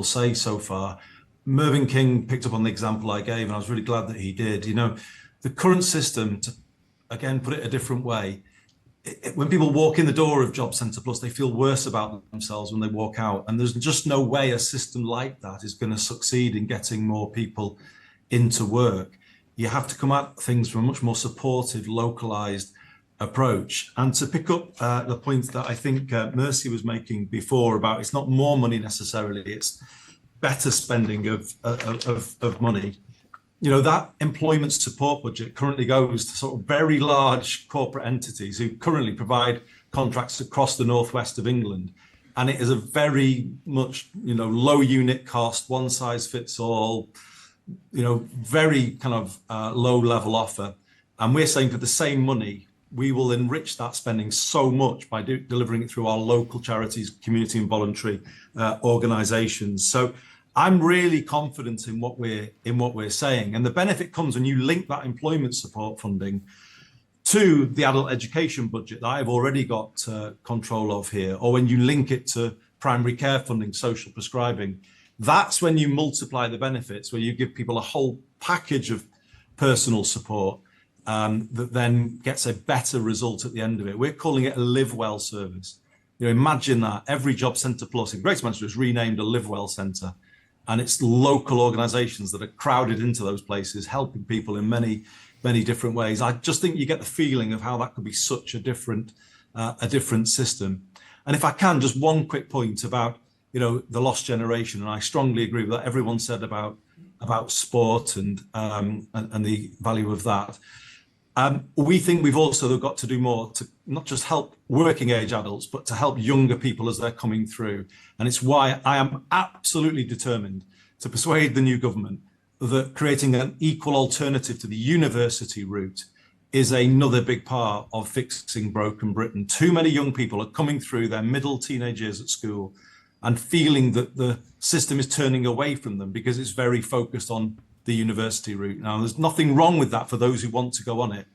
say so far. Mervyn King picked up on the example I gave, and I was really glad that he did. The current system, to again put it a different way, when people walk in the door of Job Centre Plus, they feel worse about themselves when they walk out. And there's just no way a system like that is going to succeed in getting more people into work. You have to come at things from a much more supportive, localised approach. And to pick up the point that I think Mercy was making before about it's not more money necessarily, it's better spending of money. That employment support budget currently goes to sort of very large corporate entities who currently provide contracts across the northwest of England. And it is a very much, low unit cost, one size fits all, very kind of low level offer. And we're saying for the same money, we will enrich that spending so much by delivering it through our local charities, community and voluntary organisations. So I'm really confident in what we're saying, and the benefit comes when you link that employment support funding to the adult education budget that I've already got control of here, or when you link it to primary care funding, social prescribing. That's when you multiply the benefits, where you give people a whole package of personal support that then gets a better result at the end of it. We're calling it a Live Well service. Imagine that every Job Centre Plus in Greater Manchester is renamed a Live Well Centre. And it's local organisations that are crowded into those places, helping people in many, many different ways. I just think you get the feeling of how that could be such a different system. And if I can, just one quick point about, the lost generation. And I strongly agree with what everyone said about sport and the value of that. We think we've also got to do more to not just help working age adults, but to help younger people as they're coming through. And it's why I am absolutely determined to persuade the new government that creating an equal alternative to the university route is another big part of fixing broken Britain. Too many young people are coming through their middle teenage years at school and feeling that the system is turning away from them because it's very focused on the university route. Now, there's nothing wrong with that for those who want to go on it.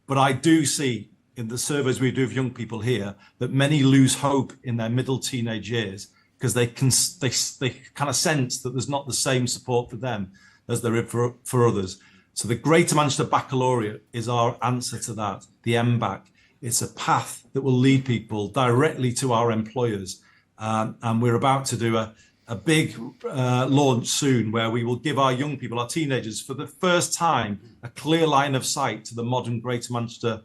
But I do see in the surveys we do of young people here that many lose hope in their middle teenage years because they kind of sense that there's not the same support for them as there is for others. So the Greater Manchester Baccalaureate is our answer to that, the MBAC. It's a path that will lead people directly to our employers. And we're about to do a big launch soon where we will give our young people, our teenagers, for the first time, a clear line of sight to the modern Greater Manchester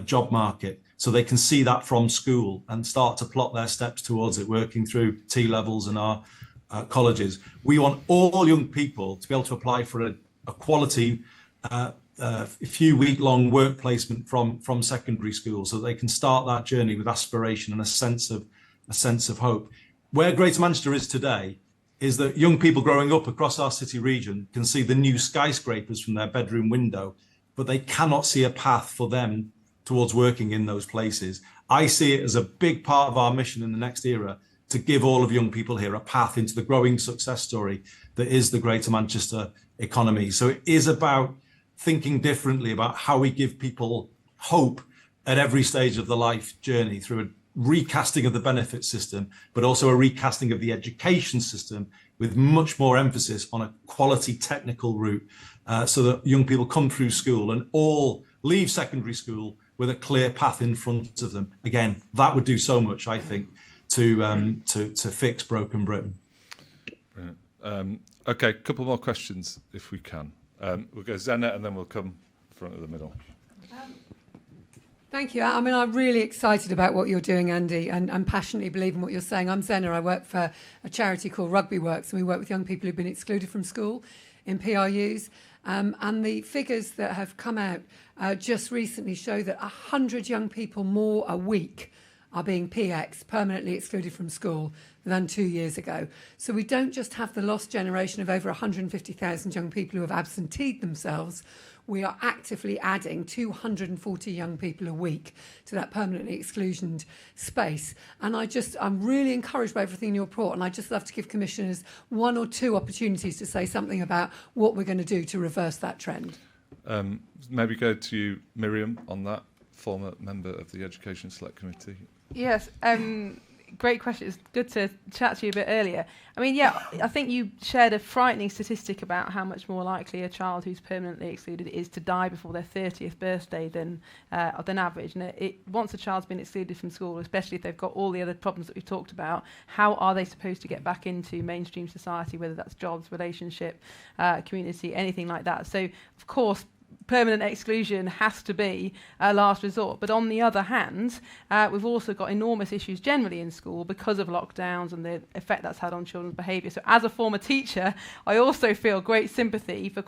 job market. So they can see that from school and start to plot their steps towards it, working through T-levels and our colleges. We want all young people to be able to apply for a quality few week-long work placement from secondary school, so they can start that journey with aspiration and a sense of hope. Where Greater Manchester is today is that young people growing up across our city region can see the new skyscrapers from their bedroom window, but they cannot see a path for them towards working in those places. I see it as a big part of our mission in the next era to give all of young people here a path into the growing success story that is the Greater Manchester economy. So it is about thinking differently about how we give people hope at every stage of the life journey through a recasting of the benefit system, but also a recasting of the education system with much more emphasis on a quality technical route, so that young people come through school and all leave secondary school with a clear path in front of them. Again, that would do so much, I think, to fix broken Britain. Okay, a couple more questions if we can. We'll go Zena and then we'll come front of the middle. Thank you. I mean, I'm really excited about what you're doing, Andy, and passionately believe in what you're saying. I'm Zena. I work for a charity called Rugby Works, and we work with young people who've been excluded from school in PRUs. And the figures that have come out just recently show that 100 young people more a week are being PX, permanently excluded from school, than 2 years ago. So we don't just have the lost generation of over 150,000 young people who have absenteed themselves. We are actively adding 240 young people a week to that permanently exclusioned space. And I'm really encouraged by everything in your report, and I'd just love to give commissioners one or two opportunities to say something about what we're going to do to reverse that trend. Maybe go to you, Miriam, on that, former member of the Education Select Committee. Yes, great question. It's good to chat to you a bit earlier. I mean, yeah, I think you shared a frightening statistic about how much more likely a child who's permanently excluded is to die before their 30th birthday than average. And once a child's been excluded from school, especially if they've got all the other problems that we've talked about, how are they supposed to get back into mainstream society, whether that's jobs, relationship, community, anything like that? So, of course, permanent exclusion has to be a last resort. But on the other hand, we've also got enormous issues generally in school because of lockdowns and the effect that's had on children's behaviour. So as a former teacher, I also feel great sympathy for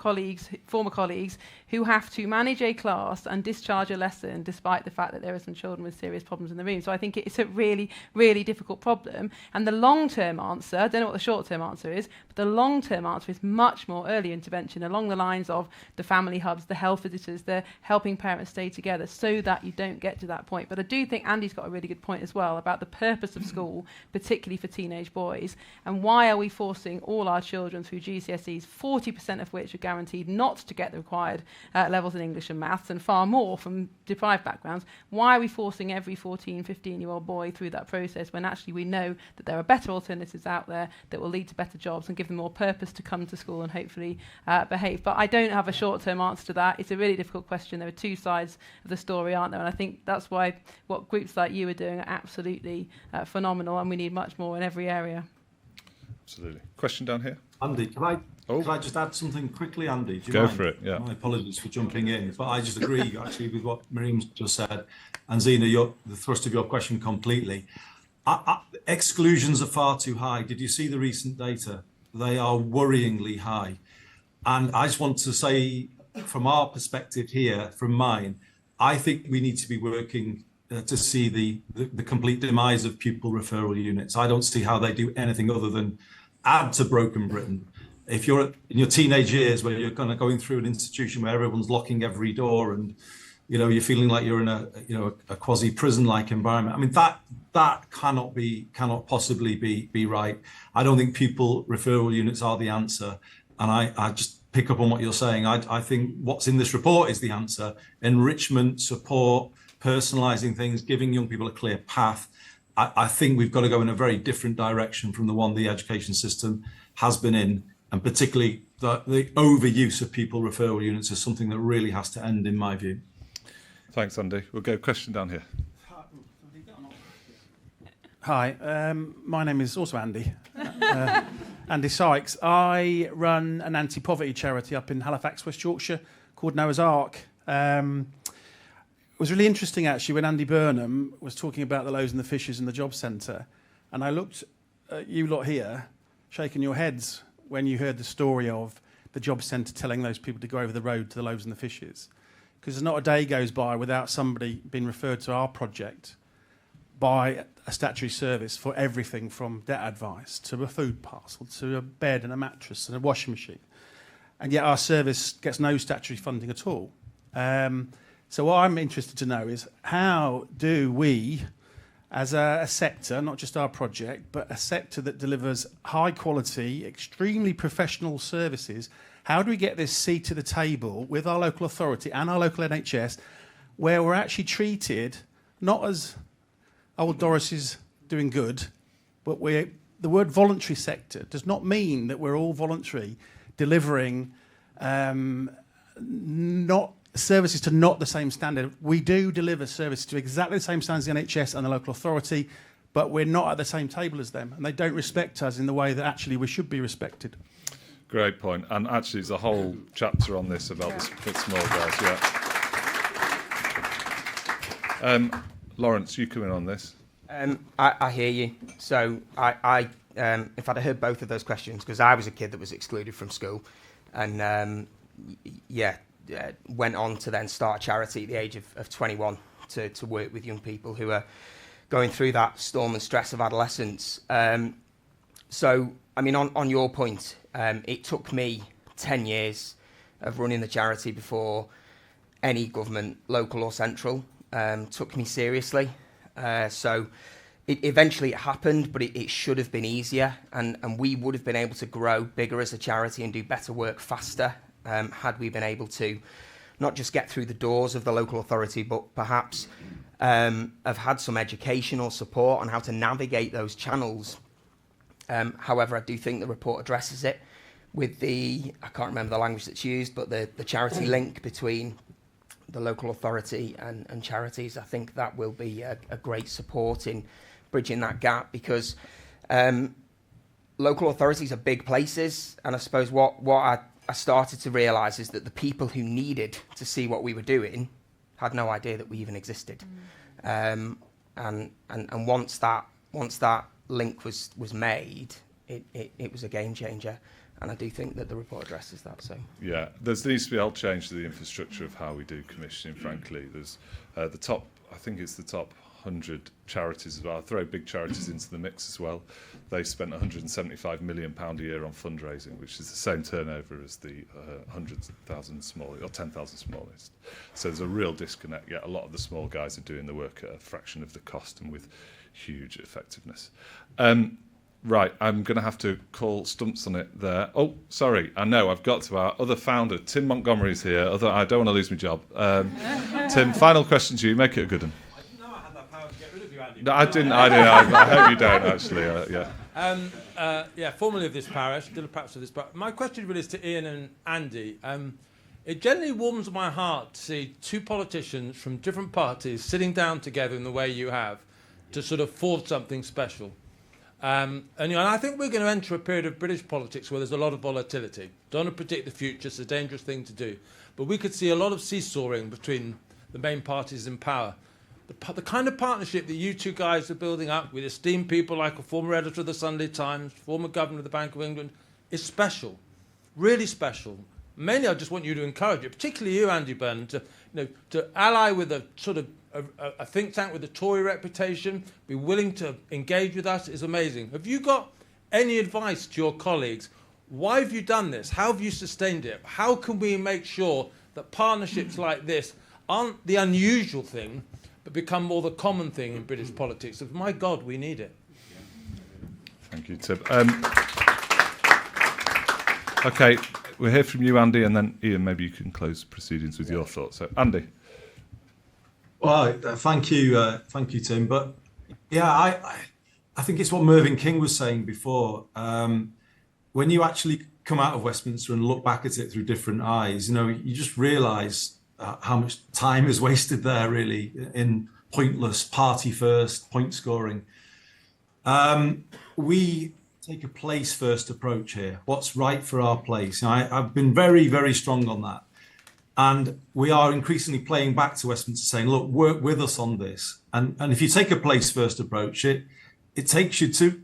former colleagues who have to manage a class and discharge a lesson despite the fact that there are some children with serious problems in the room. So I think it's a really, really difficult problem. And the long-term answer, I don't know what the short-term answer is, but the long-term answer is much more early intervention along the lines of the family hubs, the health visitors, the helping parents stay together so that you don't get to that point. But I do think Andy's got a really good point as well about the purpose of school, particularly for teenage boys, and why are we forcing all our children through GCSEs, 40% of which are guaranteed not to get the required levels in English and maths, and far more from deprived backgrounds. Why are we forcing every 14, 15-year-old boy through that process when actually we know that there are better alternatives out there that will lead to better jobs and give them more purpose to come to school and hopefully behave? But I don't have a short-term answer to that. It's a really difficult question. There are two sides of the story, aren't there? And I think that's why what groups like you are doing are absolutely phenomenal, and we need much more in every area. Absolutely. Question down here. Andy, can I just add something quickly, Andy? Do you Go mind? for it, yeah. My apologies for jumping in, but I just agree actually with what Miriam just said. And Zena, the thrust of your question completely. Exclusions are far too high. Did you see the recent data? They are worryingly high. And I just want to say, from our perspective here, from mine, I think we need to be working to see the complete demise of pupil referral units. I don't see how they do anything other than add to broken Britain. If you're in your teenage years where you're kind of going through an institution where everyone's locking every door and you're feeling like you're in a quasi prison like environment, I mean that cannot possibly be right. I don't think pupil referral units are the answer, and I just pick up on what you're saying. I think what's in this report is the answer: enrichment, support, personalising things, giving young people a clear path. I think we've got to go in a very different direction from the one the education system has been in and particularly the overuse of people referral units is something that really has to end, in my view. Thanks, Andy. We'll go question down here. Hi, my name is also Andy. Andy Sykes. I run an anti-poverty charity up in Halifax, West Yorkshire, called Noah's Ark. It was really interesting, actually, when Andy Burnham was talking about the loaves and the fishes in the job centre, and I looked at you lot here, shaking your heads when you heard the story of the job centre telling those people to go over the road to the loaves and the fishes. Because there's not a day goes by without somebody being referred to our project by a statutory service for everything from debt advice to a food parcel to a bed and a mattress and a washing machine. And yet our service gets no statutory funding at all. So what I'm interested to know is, how do we, as a sector, not just our project, but a sector that delivers high quality, extremely professional services, how do we get this seat to the table with our local authority and our local NHS, where we're actually treated not as old Doris is doing good, but the word voluntary sector does not mean that we're all voluntary, delivering not services to not the same standard. We do deliver services to exactly the same standards as the NHS and the local authority, but we're not at the same table as them, and they don't respect us in the way that actually we should be respected. Great point. And actually, there's a whole chapter on this about the small guys. Yeah. Lawrence, you come in on this. I hear you. So I if I'd heard both of those questions, because I was a kid that was excluded from school, and went on to then start a charity at the age of 21 to work with young people who are going through that storm and stress of adolescence. So, I mean, on your point, it took me 10 years of running the charity before any government, local or central, took me seriously. So eventually it happened, but it should have been easier, and we would have been able to grow bigger as a charity and do better work faster had we been able to not just get through the doors of the local authority, but perhaps have had some educational support on how to navigate those channels. However, I do think the report addresses it with I can't remember the language that's used, but the charity link between the local authority and charities. I think that will be a great support in bridging that gap, because local authorities are big places, and I suppose what I started to realise is that the people who needed to see what we were doing had no idea that we even existed. And once that link was made, it was a game changer. And I do think that the report addresses that. So yeah, there needs to be a whole change to the infrastructure of how we do commissioning. Frankly, there's I think it's the top 100 charities as well. I throw big charities into the mix as well. They spent £175 million a year on fundraising, which is the same turnover as the 100,000 smallest or 10,000 smallest. So there's a real disconnect. Yet a lot of the small guys are doing the work at a fraction of the cost and with huge effectiveness. Right, I'm going to have to call stumps on it there. Oh, sorry, I know, I've got to. Our other founder, Tim Montgomery's here. I don't want to lose my job. Tim, final question to you. Make it a good one. I didn't know I had that power to get rid of you, Andy. No, I didn't. I hope you don't, actually. Yeah. Formerly of this parish, still perhaps of this parish. My question really is to Iain and Andy. It generally warms my heart to see two politicians from different parties sitting down together in the way you have to sort of forge something special. And I think we're going to enter a period of British politics where there's a lot of volatility. Don't want to predict the future, it's a dangerous thing to do. But we could see a lot of seesawing between the main parties in power. The kind of partnership that you two guys are building up with esteemed people like a former editor of the Sunday Times, former governor of the Bank of England, is special, really special. Mainly I just want you to encourage it, particularly you, Andy Burnham, to ally with a sort of a think tank with a Tory reputation, be willing to engage with us is amazing. Have you got any advice to your colleagues? Why have you done this? How have you sustained it? How can we make sure that partnerships like this aren't the unusual thing, but become more the common thing in British politics? Of my God, we need it. Thank you, Tim. Okay, we'll hear from you, Andy, and then Iain, maybe you can close proceedings with your thoughts. So, Andy. Well, thank you, Tim. But yeah, I think it's what Mervyn King was saying before. When you actually come out of Westminster and look back at it through different eyes, you just realise how much time is wasted there, really, in pointless party first point scoring. We take a place first approach here. What's right for our place? I've been very, very strong on that. And we are increasingly playing back to Westminster saying, look, work with us on this. And if you take a place first approach, it takes you to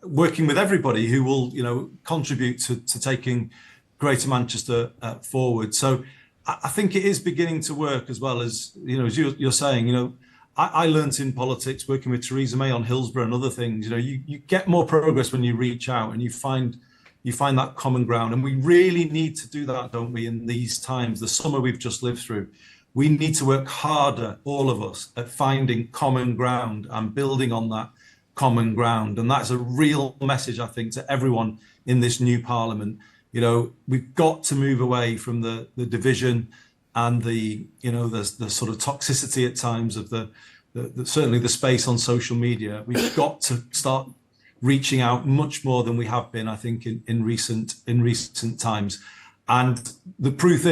working with everybody who will, contribute to taking Greater Manchester forward. So I think it is beginning to work as well as, as you're saying, I learnt in politics working with Theresa May on Hillsborough and other things. You get more progress when you reach out and you find that common ground. And we really need to do that, don't we, in these times, the summer we've just lived through. We need to work harder, all of us, at finding common ground and building on that common ground. And that's a real message, I think, to everyone in this new parliament. We've got to move away from the division and the sort of toxicity at times of the certainly the space on social media. We've got to start reaching out much more than we have been, I think, in recent times. And the proof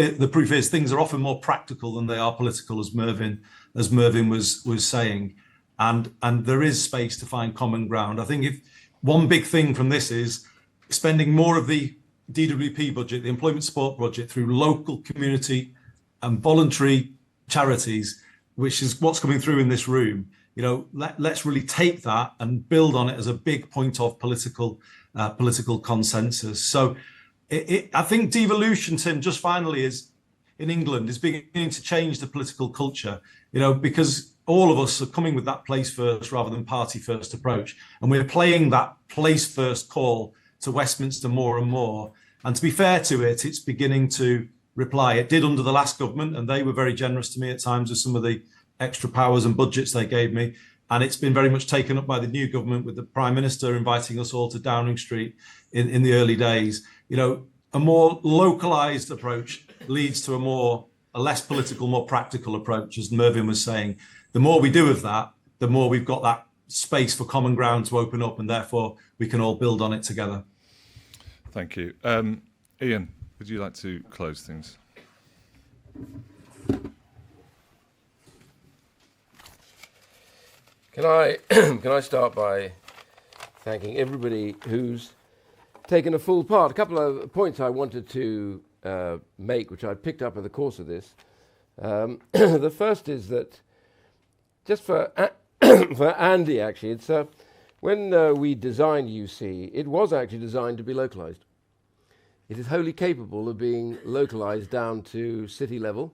is things are often more practical than they are political, as Mervyn was saying. And there is space to find common ground. I think if one big thing from this is spending more of the DWP budget, the employment support budget, through local community and voluntary charities, which is what's coming through in this room. Let's really take that and build on it as a big point of political consensus. So I think devolution, Tim, just finally, is in England is beginning to change the political culture, because all of us are coming with that place first rather than party first approach. And we're playing that place first call to Westminster more and more. And to be fair to it, it's beginning to reply. It did under the last government, and they were very generous to me at times with some of the extra powers and budgets they gave me. And it's been very much taken up by the new government, with the Prime Minister inviting us all to Downing Street in the early days. A more localized approach leads to a less political, more practical approach, as Mervyn was saying. The more we do of that, the more we've got that space for common ground to open up, and therefore we can all build on it together. Thank you. Iain, would you like to close things? Can I start by thanking everybody who's taken a full part? A couple of points I wanted to make, which I picked up in the course of this. The first is that, just for Andy, actually, it's when we designed UC, it was actually designed to be localised. It is wholly capable of being localised down to city level.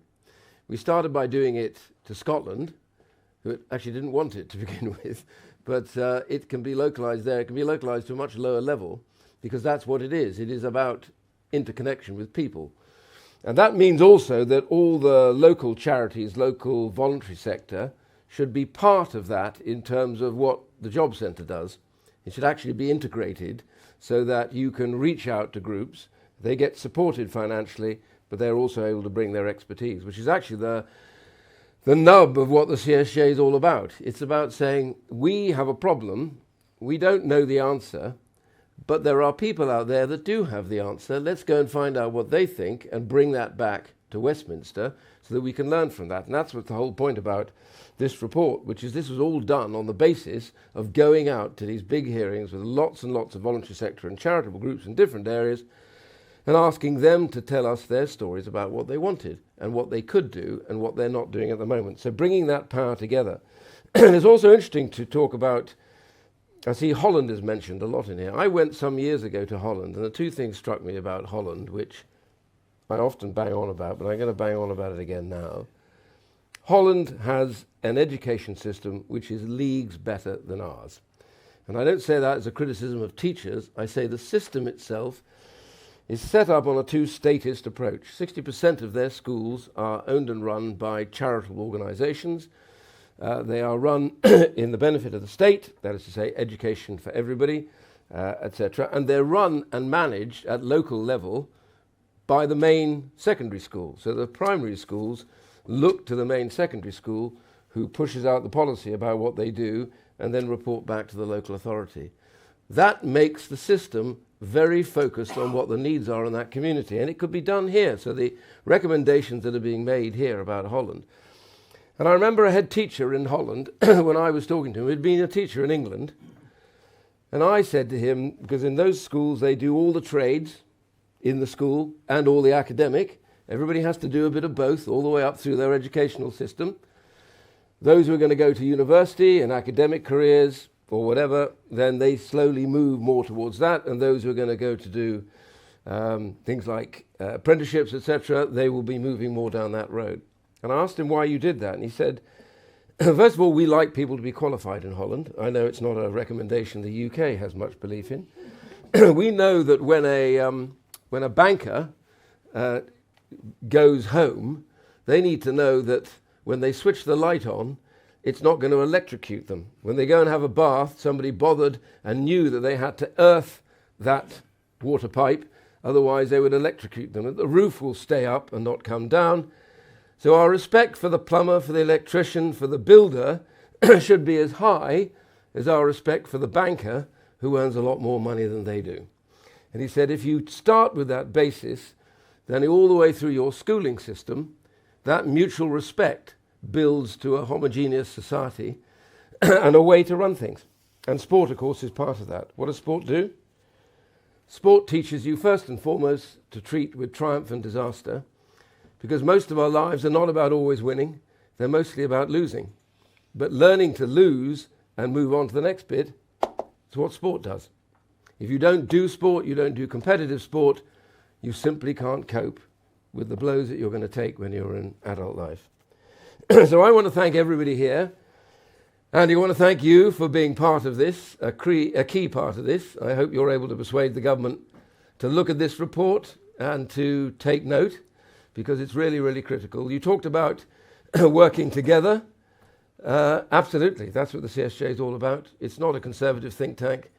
We started by doing it to Scotland, who actually didn't want it to begin with, but it can be localised there. It can be localised to a much lower level, because that's what it is. It is about interconnection with people. And that means also that all the local charities, local voluntary sector, should be part of that in terms of what the job centre does. It should actually be integrated so that you can reach out to groups. They get supported financially, but they're also able to bring their expertise, which is actually the nub of what the CSJ is all about. It's about saying, we have a problem, we don't know the answer, but there are people out there that do have the answer. Let's go and find out what they think and bring that back to Westminster so that we can learn from that. And that's what the whole point about this report, which is this was all done on the basis of going out to these big hearings with lots and lots of voluntary sector and charitable groups in different areas and asking them to tell us their stories about what they wanted and what they could do and what they're not doing at the moment. So bringing that power together. It's also interesting to talk about, I see Holland is mentioned a lot in here. I went some years ago to Holland, and the two things struck me about Holland, which I often bang on about, but I'm going to bang on about it again now. Holland has an education system which is leagues better than ours. And I don't say that as a criticism of teachers. I say the system itself is set up on a two-statist approach. 60% of their schools are owned and run by charitable organisations. They are run in the benefit of the state, that is to say, education for everybody, etc. And they're run and managed at local level by the main secondary school. So the primary schools look to the main secondary school, who pushes out the policy about what they do and then report back to the local authority. that makes the system very focused on what the needs are in that community. And it could be done here. So the recommendations that are being made here about Holland. And I remember a head teacher in Holland, when I was talking to him, who had been a teacher in England. And I said to him, because in those schools they do all the trades in the school and all the academic. Everybody has to do a bit of both all the way up through their educational system. Those who are going to go to university and academic careers or whatever, then they slowly move more towards that. And those who are going to go to do things like apprenticeships, etc., they will be moving more down that road. And I asked him why you did that. And he said, first of all, we like people to be qualified in Holland. I know it's not a recommendation the UK has much belief in. We know that when a banker goes home, they need to know that when they switch the light on, it's not going to electrocute them. When they go and have a bath, somebody bothered and knew that they had to earth that water pipe, otherwise they would electrocute them. And the roof will stay up and not come down. So our respect for the plumber, for the electrician, for the builder should be as high as our respect for the banker who earns a lot more money than they do. And he said, if you start with that basis, then all the way through your schooling system, that mutual respect builds to a homogeneous society and a way to run things. And sport, of course, is part of that. What does sport do? Sport teaches you, first and foremost, to treat with triumph and disaster, because most of our lives are not about always winning. They're mostly about losing. But learning to lose and move on to the next bit is what sport does. If you don't do sport, you don't do competitive sport, you simply can't cope with the blows that you're going to take when you're in adult life. So I want to thank everybody here. And I want to thank you for being part of this, a key part of this. I hope you're able to persuade the government to look at this report and to take note, because it's really, really critical. You talked about working together. Absolutely, that's what the CSJ is all about. It's not a conservative think tank.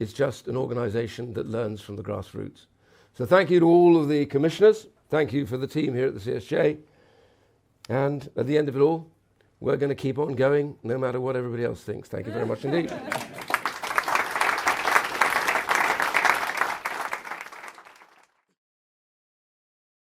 It's just an organisation that learns from the grassroots. So thank you to all of the commissioners. Thank you for the team here at the CSJ. And at the end of it all, we're going to keep on going no matter what everybody else thinks. Thank you very much indeed.